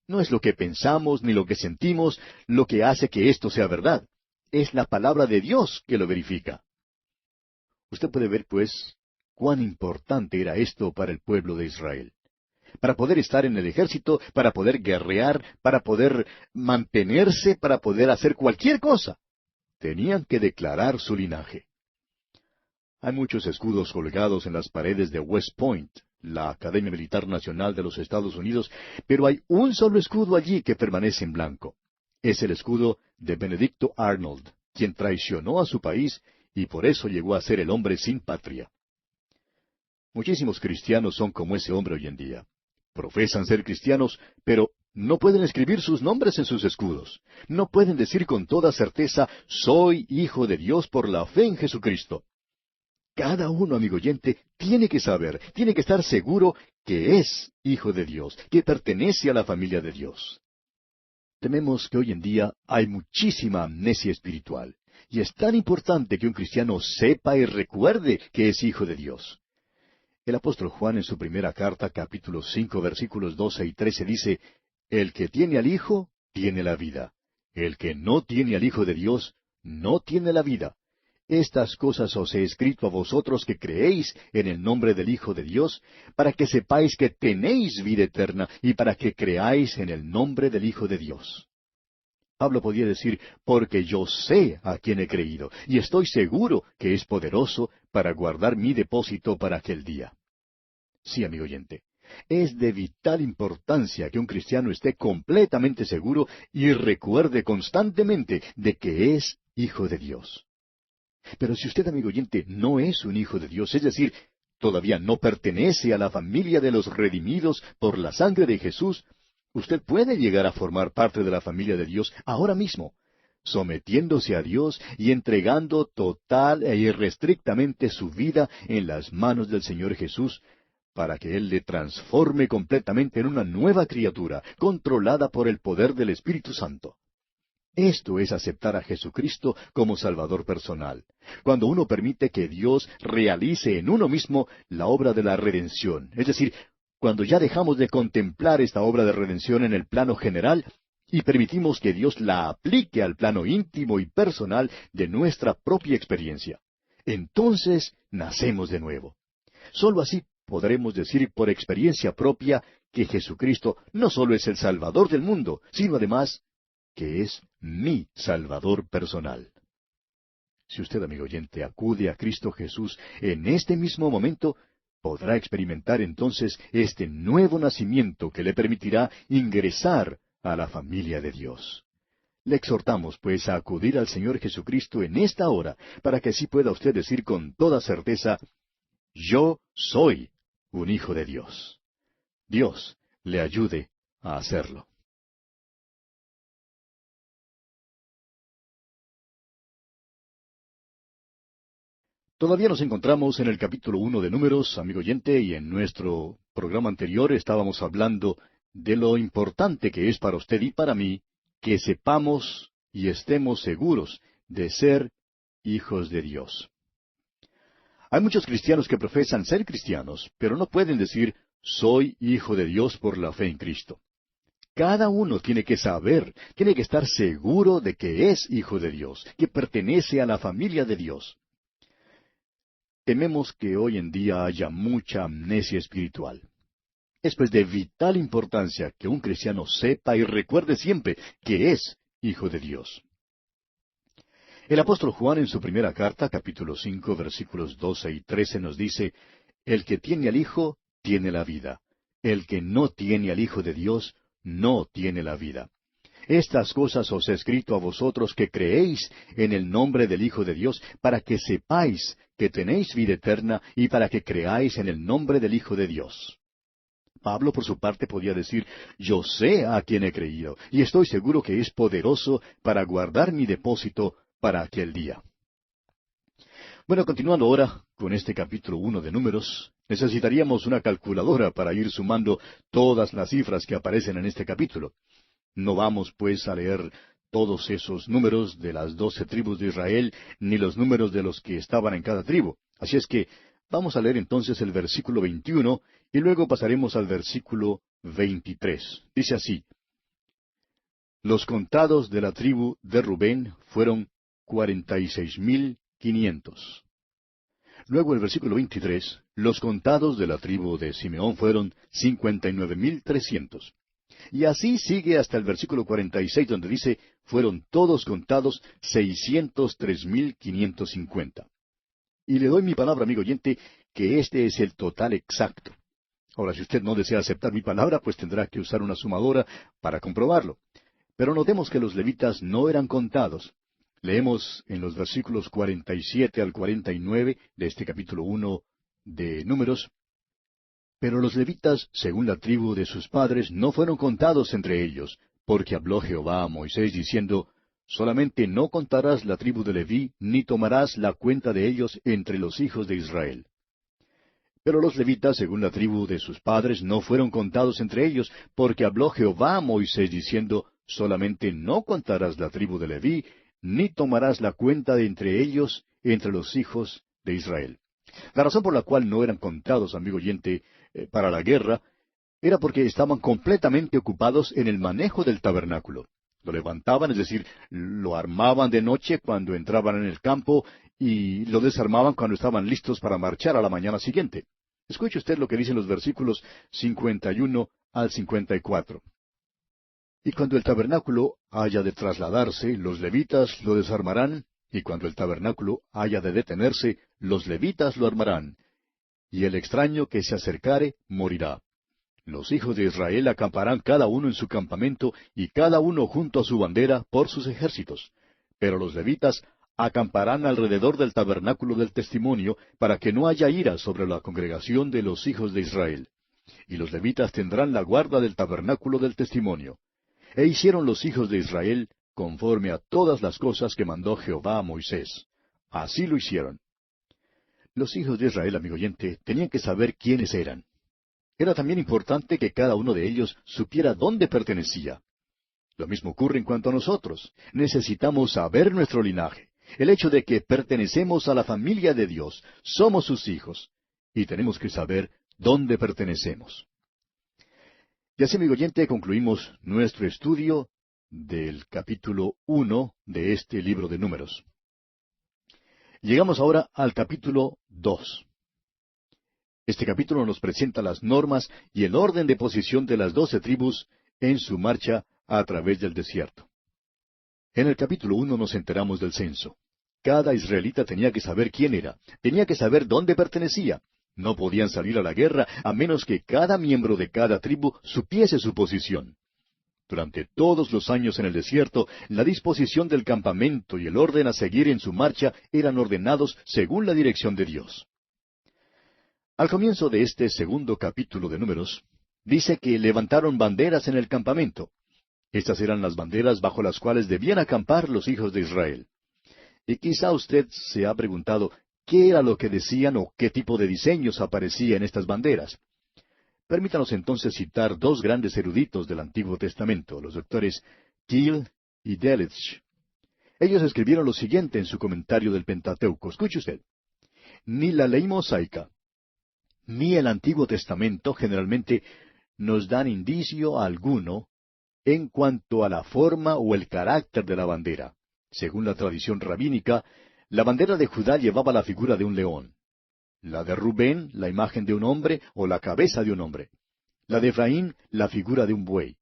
No es lo que pensamos ni lo que sentimos lo que hace que esto sea verdad. Es la palabra de Dios que lo verifica. Usted puede ver, pues, cuán importante era esto para el pueblo de Israel. Para poder estar en el ejército, para poder guerrear, para poder mantenerse, para poder hacer cualquier cosa. Tenían que declarar su linaje. Hay muchos escudos colgados en las paredes de West Point, la Academia Militar Nacional de los Estados Unidos, pero hay un solo escudo allí que permanece en blanco. Es el escudo de Benedicto Arnold, quien traicionó a su país y por eso llegó a ser el hombre sin patria. Muchísimos cristianos son como ese hombre hoy en día. Profesan ser cristianos, pero no pueden escribir sus nombres en sus escudos. No pueden decir con toda certeza, soy hijo de Dios por la fe en Jesucristo. Cada uno, amigo oyente, tiene que saber, tiene que estar seguro que es hijo de Dios, que pertenece a la familia de Dios. Tememos que hoy en día hay muchísima amnesia espiritual, y es tan importante que un cristiano sepa y recuerde que es hijo de Dios. El apóstol Juan en su primera carta, capítulo 5, versículos 12 y 13 dice, el que tiene al Hijo, tiene la vida. El que no tiene al Hijo de Dios, no tiene la vida. Estas cosas os he escrito a vosotros que creéis en el nombre del Hijo de Dios, para que sepáis que tenéis vida eterna y para que creáis en el nombre del Hijo de Dios. Pablo podía decir, porque yo sé a quién he creído, y estoy seguro que es poderoso para guardar mi depósito para aquel día. Sí, amigo oyente, es de vital importancia que un cristiano esté completamente seguro y recuerde constantemente de que es hijo de Dios. Pero si usted, amigo oyente, no es un hijo de Dios, es decir, todavía no pertenece a la familia de los redimidos por la sangre de Jesús, usted puede llegar a formar parte de la familia de Dios ahora mismo, sometiéndose a Dios y entregando total e irrestrictamente su vida en las manos del Señor Jesús, para que Él le transforme completamente en una nueva criatura, controlada por el poder del Espíritu Santo. Esto es aceptar a Jesucristo como Salvador personal, cuando uno permite que Dios realice en uno mismo la obra de la redención, es decir, cuando ya dejamos de contemplar esta obra de redención en el plano general y permitimos que Dios la aplique al plano íntimo y personal de nuestra propia experiencia. Entonces nacemos de nuevo. Sólo así podremos decir por experiencia propia que Jesucristo no solo es el Salvador del mundo, sino además que es mi Salvador personal. Si usted, amigo oyente, acude a Cristo Jesús en este mismo momento, podrá experimentar entonces este nuevo nacimiento que le permitirá ingresar a la familia de Dios. Le exhortamos, pues, a acudir al Señor Jesucristo en esta hora, para que así pueda usted decir con toda certeza, yo soy un hijo de Dios. Dios le ayude a hacerlo. Todavía nos encontramos en el capítulo 1 de Números, amigo oyente, y en nuestro programa anterior estábamos hablando de lo importante que es para usted y para mí que sepamos y estemos seguros de ser hijos de Dios. Hay muchos cristianos que profesan ser cristianos, pero no pueden decir, soy hijo de Dios por la fe en Cristo. Cada uno tiene que saber, tiene que estar seguro de que es hijo de Dios, que pertenece a la familia de Dios. Tememos que hoy en día haya mucha amnesia espiritual. Es pues de vital importancia que un cristiano sepa y recuerde siempre que es hijo de Dios. El apóstol Juan en su primera carta, capítulo 5, versículos 12 y 13 nos dice, el que tiene al Hijo, tiene la vida. El que no tiene al Hijo de Dios, no tiene la vida. Estas cosas os he escrito a vosotros que creéis en el nombre del Hijo de Dios, para que sepáis que tenéis vida eterna y para que creáis en el nombre del Hijo de Dios. Pablo, por su parte, podía decir, yo sé a quién he creído, y estoy seguro que es poderoso para guardar mi depósito para aquel día. Bueno, continuando ahora con este capítulo 1 de Números, necesitaríamos una calculadora para ir sumando todas las cifras que aparecen en este capítulo. No vamos, pues, a leer todos esos números de las 12 tribus de Israel, ni los números de los que estaban en cada tribu. Así es que vamos a leer entonces el versículo 21 y luego pasaremos al versículo 23. Dice así, los contados de la tribu de Rubén fueron 46,500. Luego el versículo 23, los contados de la tribu de Simeón fueron 59,300. Y así sigue hasta el versículo 46, donde dice, fueron todos contados 603,550. Y le doy mi palabra, amigo oyente, que este es el total exacto. Ahora, si usted no desea aceptar mi palabra, pues tendrá que usar una sumadora para comprobarlo. Pero notemos que los levitas no eran contados. Leemos en los versículos 47 al 49 de este capítulo 1 de Números, pero los levitas, según la tribu de sus padres, no fueron contados entre ellos, porque habló Jehová a Moisés diciendo, solamente no contarás la tribu de Leví, ni tomarás la cuenta de ellos entre los hijos de Israel. Pero los levitas, según la tribu de sus padres, no fueron contados entre ellos, porque habló Jehová a Moisés diciendo, solamente no contarás la tribu de Leví, ni tomarás la cuenta de entre ellos, entre los hijos de Israel. La razón por la cual no eran contados, amigo oyente, para la guerra, era porque estaban completamente ocupados en el manejo del tabernáculo. Lo levantaban, es decir, lo armaban de noche cuando entraban en el campo y lo desarmaban cuando estaban listos para marchar a la mañana siguiente. Escuche usted lo que dicen los versículos 51 al 54. Y cuando el tabernáculo haya de trasladarse, los levitas lo desarmarán, y cuando el tabernáculo haya de detenerse, los levitas lo armarán, y el extraño que se acercare morirá. Los hijos de Israel acamparán cada uno en su campamento, y cada uno junto a su bandera por sus ejércitos. Pero los levitas acamparán alrededor del tabernáculo del testimonio, para que no haya ira sobre la congregación de los hijos de Israel. Y los levitas tendrán la guarda del tabernáculo del testimonio. E hicieron los hijos de Israel conforme a todas las cosas que mandó Jehová a Moisés. Así lo hicieron. Los hijos de Israel, amigo oyente, tenían que saber quiénes eran. Era también importante que cada uno de ellos supiera dónde pertenecía. Lo mismo ocurre en cuanto a nosotros. Necesitamos saber nuestro linaje, el hecho de que pertenecemos a la familia de Dios, somos sus hijos, y tenemos que saber dónde pertenecemos. Y así, amigo oyente, concluimos nuestro estudio del capítulo 1 de este libro de Números. Llegamos ahora al capítulo 2. Este capítulo nos presenta las normas y el orden de posición de las 12 tribus en su marcha a través del desierto. En el capítulo 1 nos enteramos del censo. Cada israelita tenía que saber quién era, tenía que saber dónde pertenecía. No podían salir a la guerra a menos que cada miembro de cada tribu supiese su posición. Durante todos los años en el desierto, la disposición del campamento y el orden a seguir en su marcha eran ordenados según la dirección de Dios. Al comienzo de este segundo capítulo de Números, dice que levantaron banderas en el campamento. Estas eran las banderas bajo las cuales debían acampar los hijos de Israel. Y quizá usted se ha preguntado qué era lo que decían o qué tipo de diseños aparecía en estas banderas. Permítanos entonces citar dos grandes eruditos del Antiguo Testamento, los doctores Thiel y Delitzsch. Ellos escribieron lo siguiente en su comentario del Pentateuco. Escuche usted. Ni la ley mosaica, ni el Antiguo Testamento generalmente nos dan indicio alguno en cuanto a la forma o el carácter de la bandera. Según la tradición rabínica, la bandera de Judá llevaba la figura de un león. La de Rubén, la imagen de un hombre o la cabeza de un hombre. La de Efraín, la figura de un buey.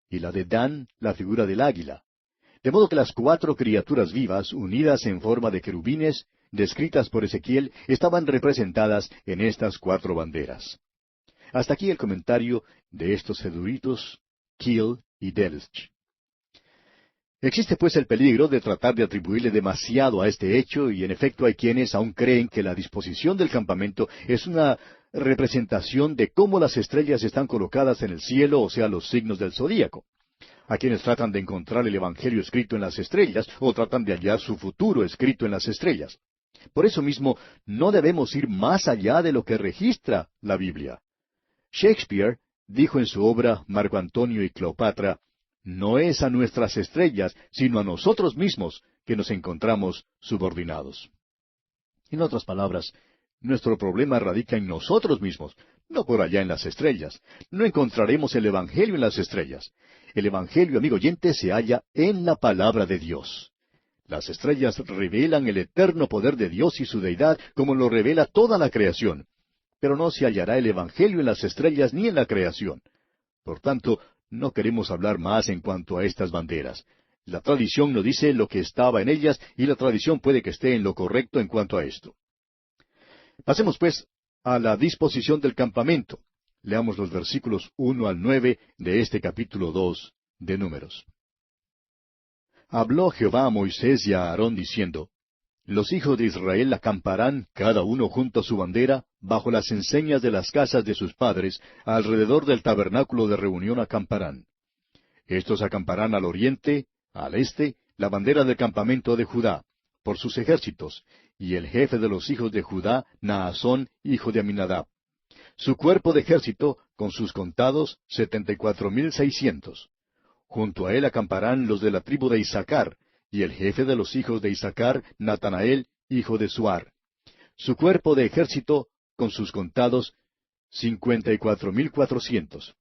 Y la de Dan, la figura del águila. De modo que las cuatro criaturas vivas, unidas en forma de querubines, descritas por Ezequiel, estaban representadas en estas cuatro banderas. Hasta aquí el comentario de estos eruditos, Kiel y Delsch. Existe pues el peligro de tratar de atribuirle demasiado a este hecho, y en efecto hay quienes aún creen que la disposición del campamento es una representación de cómo las estrellas están colocadas en el cielo, o sea, los signos del zodíaco. A quienes tratan de encontrar el Evangelio escrito en las estrellas, o tratan de hallar su futuro escrito en las estrellas. Por eso mismo, no debemos ir más allá de lo que registra la Biblia. Shakespeare dijo en su obra Marco Antonio y Cleopatra, no es a nuestras estrellas, sino a nosotros mismos que nos encontramos subordinados. En otras palabras, nuestro problema radica en nosotros mismos, no por allá en las estrellas. No encontraremos el Evangelio en las estrellas. El Evangelio, amigo oyente, se halla en la palabra de Dios. Las estrellas revelan el eterno poder de Dios y su deidad, como lo revela toda la creación. Pero no se hallará el Evangelio en las estrellas ni en la creación. Por tanto, no queremos hablar más en cuanto a estas banderas. La tradición nos dice lo que estaba en ellas, y la tradición puede que esté en lo correcto en cuanto a esto. Pasemos, pues, a la disposición del campamento. Leamos los versículos 1 al 9 de este capítulo 2 de Números. Habló Jehová a Moisés y a Aarón diciendo, los hijos de Israel acamparán, cada uno junto a su bandera, bajo las enseñas de las casas de sus padres, alrededor del tabernáculo de reunión acamparán. Estos acamparán al oriente, al este, la bandera del campamento de Judá, por sus ejércitos, y el jefe de los hijos de Judá, Naasón, hijo de Aminadab. Su cuerpo de ejército, con sus contados, 74,600. Junto a él acamparán los de la tribu de Isaacar, y el jefe de los hijos de Isaacar, Natanael, hijo de Suar. Su cuerpo de ejército, con sus contados, 54,400.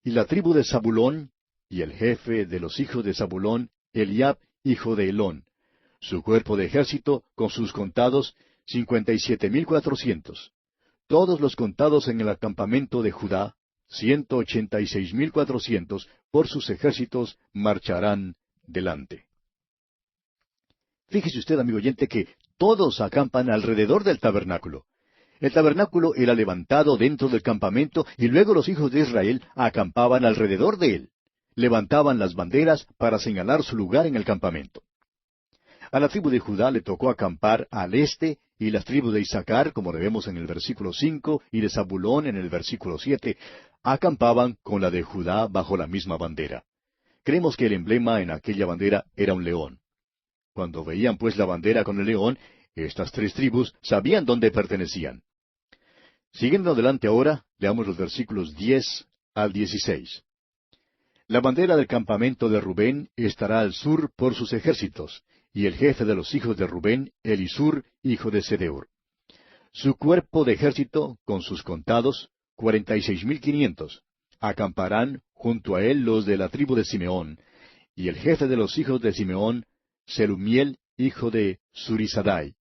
Y la tribu de Zabulón, y el jefe de los hijos de Zabulón, Eliab, hijo de Elón. Su cuerpo de ejército, con sus contados, 57,400. Todos los contados en el acampamento de Judá, 186,400, por sus ejércitos marcharán delante. Fíjese usted, amigo oyente, que todos acampan alrededor del tabernáculo. El tabernáculo era levantado dentro del campamento y luego los hijos de Israel acampaban alrededor de él. Levantaban las banderas para señalar su lugar en el campamento. A la tribu de Judá le tocó acampar al este, y las tribus de Isaacar, como vemos en el versículo 5, y de Zabulón en el versículo 7, acampaban con la de Judá bajo la misma bandera. Creemos que el emblema en aquella bandera era un león. Cuando veían pues la bandera con el león, estas tres tribus sabían dónde pertenecían. Siguiendo adelante ahora, leamos los versículos 10 al 16. La bandera del campamento de Rubén estará al sur por sus ejércitos, y el jefe de los hijos de Rubén, Elisur, hijo de Sedeur. Su cuerpo de ejército, con sus contados, 46,500. Acamparán junto a él los de la tribu de Simeón, y el jefe de los hijos de Simeón, Selumiel, hijo de Surisadai.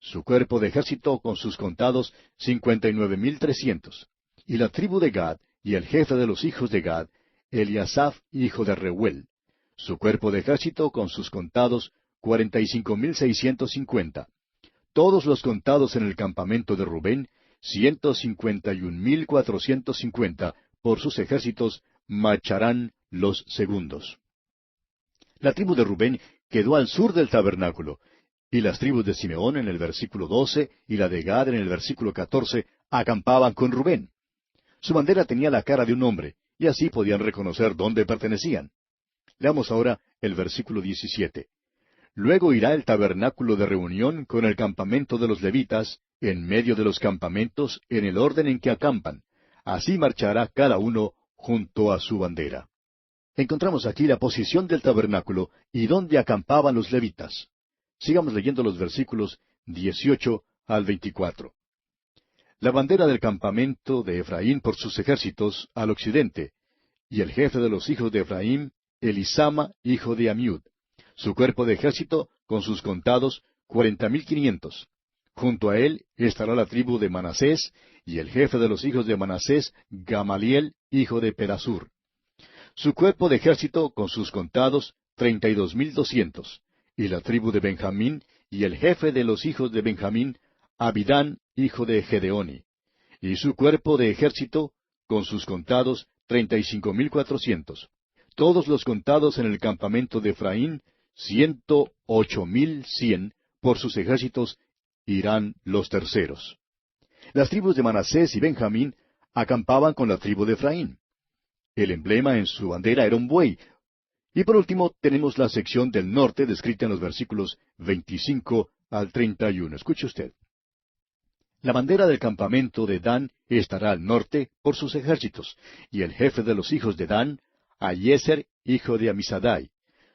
Su cuerpo de ejército, con sus contados, 59,300. Y la tribu de Gad, y el jefe de los hijos de Gad, Eliasaph, hijo de Reuel. Su cuerpo de ejército, con sus contados, 45,650. Todos los contados en el campamento de Rubén, 151,450, por sus ejércitos, marcharán los segundos. La tribu de Rubén quedó al sur del tabernáculo, y las tribus de Simeón en el versículo 12 y la de Gad en el versículo 14 acampaban con Rubén. Su bandera tenía la cara de un hombre, y así podían reconocer dónde pertenecían. Leamos ahora el versículo 17. Luego irá el tabernáculo de reunión con el campamento de los levitas, en medio de los campamentos, en el orden en que acampan. Así marchará cada uno junto a su bandera. Encontramos aquí la posición del tabernáculo y dónde acampaban los levitas. Sigamos leyendo los versículos 18 al 24. La bandera del campamento de Efraín por sus ejércitos al occidente, y el jefe de los hijos de Efraín, Elisama, hijo de Amiud. Su cuerpo de ejército, con sus contados, 40,500. Junto a él estará la tribu de Manasés, y el jefe de los hijos de Manasés, Gamaliel, hijo de Pedasur. Su cuerpo de ejército, con sus contados, 32,200. Y la tribu de Benjamín, y el jefe de los hijos de Benjamín, Abidán, hijo de Gedeoni. Y su cuerpo de ejército, con sus contados, 35,400. Todos los contados en el campamento de Efraín, 108,100, por sus ejércitos, irán los terceros. Las tribus de Manasés y Benjamín acampaban con la tribu de Efraín. El emblema en su bandera era un buey. Y por último tenemos la sección del norte descrita en los versículos 25 al 31. Escuche usted. La bandera del campamento de Dan estará al norte por sus ejércitos, y el jefe de los hijos de Dan, Ayeser, hijo de Amisadai.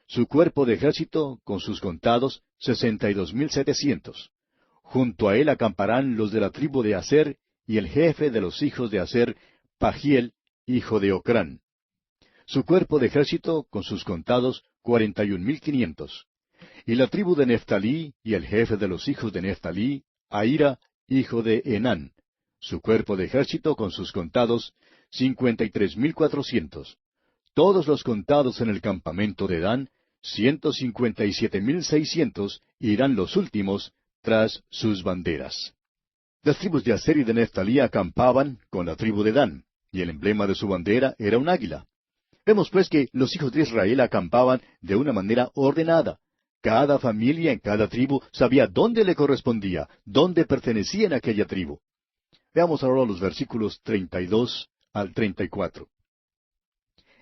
Su cuerpo de ejército, con sus contados, 62,700. Junto a él acamparán los de la tribu de Aser, y el jefe de los hijos de Aser, Pagiel, hijo de Ocrán. Su cuerpo de ejército, con sus contados, 41,500. Y la tribu de Neftalí, y el jefe de los hijos de Neftalí, Ahira, hijo de Enán. Su cuerpo de ejército, con sus contados, 53,400. Todos los contados en el campamento de Dan, 157,600, irán los últimos tras sus banderas. Las tribus de Aser y de Neftalí acampaban con la tribu de Dan, y el emblema de su bandera era un águila. Vemos pues que los hijos de Israel acampaban de una manera ordenada. Cada familia en cada tribu sabía dónde le correspondía, dónde pertenecía en aquella tribu. Veamos ahora los versículos 32 al 34.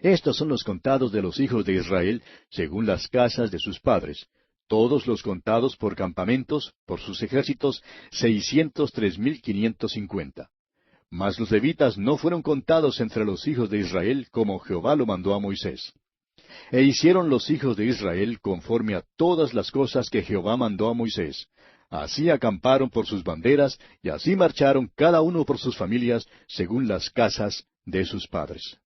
Estos son los contados de los hijos de Israel, según las casas de sus padres. Todos los contados por campamentos, por sus ejércitos, 603,550. Mas los levitas no fueron contados entre los hijos de Israel como Jehová lo mandó a Moisés. E hicieron los hijos de Israel conforme a todas las cosas que Jehová mandó a Moisés. Así acamparon por sus banderas, y así marcharon cada uno por sus familias, según las casas de sus padres.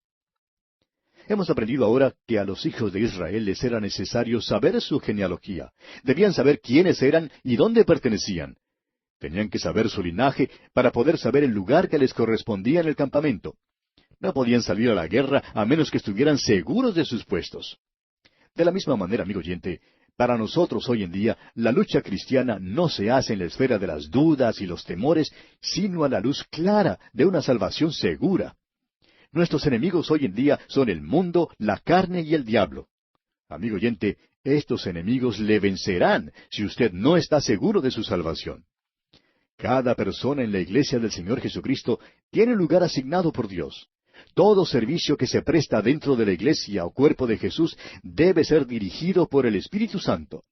Hemos aprendido ahora que a los hijos de Israel les era necesario saber su genealogía. Debían saber quiénes eran y dónde pertenecían. Tenían que saber su linaje para poder saber el lugar que les correspondía en el campamento. No podían salir a la guerra a menos que estuvieran seguros de sus puestos. De la misma manera, amigo oyente, para nosotros hoy en día, la lucha cristiana no se hace en la esfera de las dudas y los temores, sino a la luz clara de una salvación segura. Nuestros enemigos hoy en día son el mundo, la carne y el diablo. Amigo oyente, estos enemigos le vencerán si usted no está seguro de su salvación. Cada persona en la iglesia del Señor Jesucristo tiene un lugar asignado por Dios. Todo servicio que se presta dentro de la iglesia o cuerpo de Jesús debe ser dirigido por el Espíritu Santo.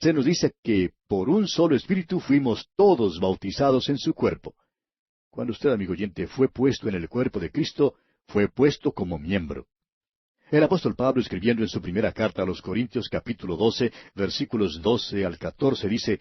Se nos dice que por un solo Espíritu fuimos todos bautizados en su cuerpo. Cuando usted, amigo oyente, fue puesto en el cuerpo de Cristo, fue puesto como miembro. El apóstol Pablo, escribiendo en su primera carta a los Corintios, capítulo 12, versículos 12 al 14, dice: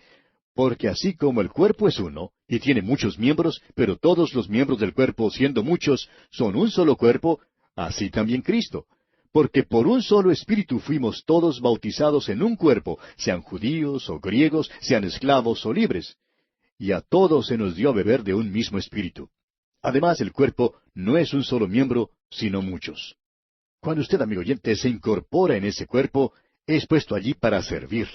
Porque así como el cuerpo es uno, y tiene muchos miembros, pero todos los miembros del cuerpo, siendo muchos, son un solo cuerpo, así también Cristo. Porque por un solo Espíritu fuimos todos bautizados en un cuerpo, sean judíos o griegos, sean esclavos o libres. Y a todos se nos dio a beber de un mismo Espíritu. Además, el cuerpo no es un solo miembro, sino muchos. Cuando usted, amigo oyente, se incorpora en ese cuerpo, es puesto allí para servir.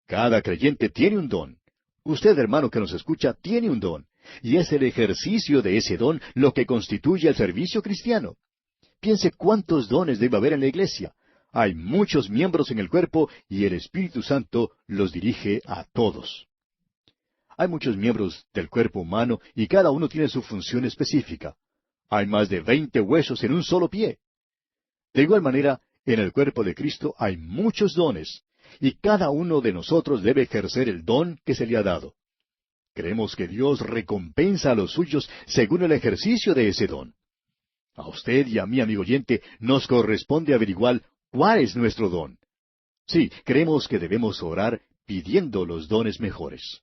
Cada creyente tiene un don. Usted, hermano que nos escucha, tiene un don. Y es el ejercicio de ese don lo que constituye el servicio cristiano. Piense cuántos dones debe haber en la iglesia. Hay muchos miembros en el cuerpo y el Espíritu Santo los dirige a todos. Hay muchos miembros del cuerpo humano y cada uno tiene su función específica. Hay más de 20 huesos en un solo pie. De igual manera, en el cuerpo de Cristo hay muchos dones, y cada uno de nosotros debe ejercer el don que se le ha dado. Creemos que Dios recompensa a los suyos según el ejercicio de ese don. A usted y a mí, amigo oyente, nos corresponde averiguar cuál es nuestro don. Sí, creemos que debemos orar pidiendo los dones mejores.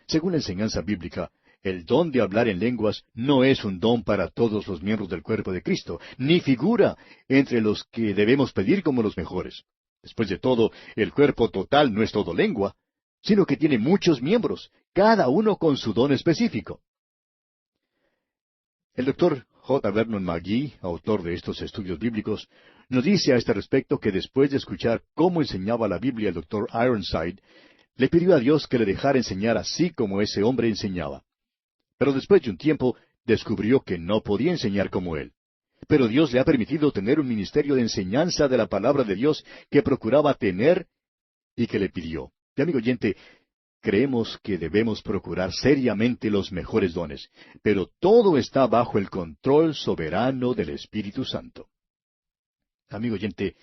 Según la enseñanza bíblica, el don de hablar en lenguas no es un don para todos los miembros del cuerpo de Cristo, ni figura entre los que debemos pedir como los mejores. Después de todo, el cuerpo total no es todo lengua, sino que tiene muchos miembros, cada uno con su don específico. El doctor J. Vernon McGee, autor de estos estudios bíblicos, nos dice a este respecto que después de escuchar cómo enseñaba la Biblia el doctor Ironside, le pidió a Dios que le dejara enseñar así como ese hombre enseñaba. Pero después de un tiempo descubrió que no podía enseñar como él. Pero Dios le ha permitido tener un ministerio de enseñanza de la palabra de Dios que procuraba tener y que le pidió. Y amigo oyente, creemos que debemos procurar seriamente los mejores dones, pero todo está bajo el control soberano del Espíritu Santo. Amigo oyente,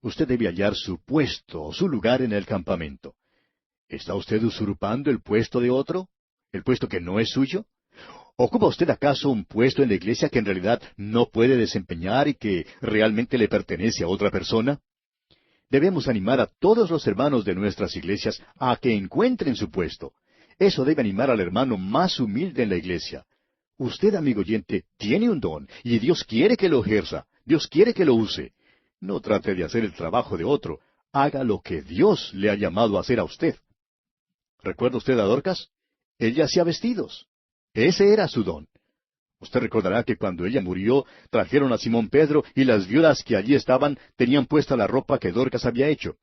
usted debe hallar su puesto o su lugar en el campamento. ¿Está usted usurpando el puesto de otro? ¿El puesto que no es suyo? ¿Ocupa usted acaso un puesto en la iglesia que en realidad no puede desempeñar y que realmente le pertenece a otra persona? Debemos animar a todos los hermanos de nuestras iglesias a que encuentren su puesto. Eso debe animar al hermano más humilde en la iglesia. Usted, amigo oyente, tiene un don y Dios quiere que lo ejerza. Dios quiere que lo use. No trate de hacer el trabajo de otro. Haga lo que Dios le ha llamado a hacer a usted. ¿Recuerda usted a Dorcas? Ella hacía vestidos. Ese era su don. Usted recordará que cuando ella murió, trajeron a Simón Pedro y las viudas que allí estaban tenían puesta la ropa que Dorcas había hecho.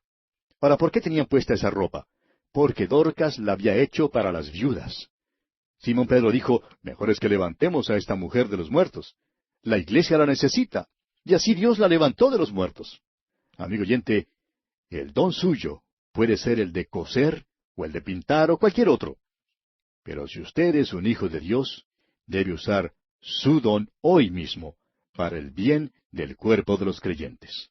Ahora, ¿por qué tenían puesta esa ropa? Porque Dorcas la había hecho para las viudas. Simón Pedro dijo, mejor es que levantemos a esta mujer de los muertos. La iglesia la necesita, y así Dios la levantó de los muertos. Amigo oyente, el don suyo puede ser el de coser, o el de pintar, o cualquier otro. Pero si usted es un hijo de Dios, debe usar su don hoy mismo, para el bien del cuerpo de los creyentes.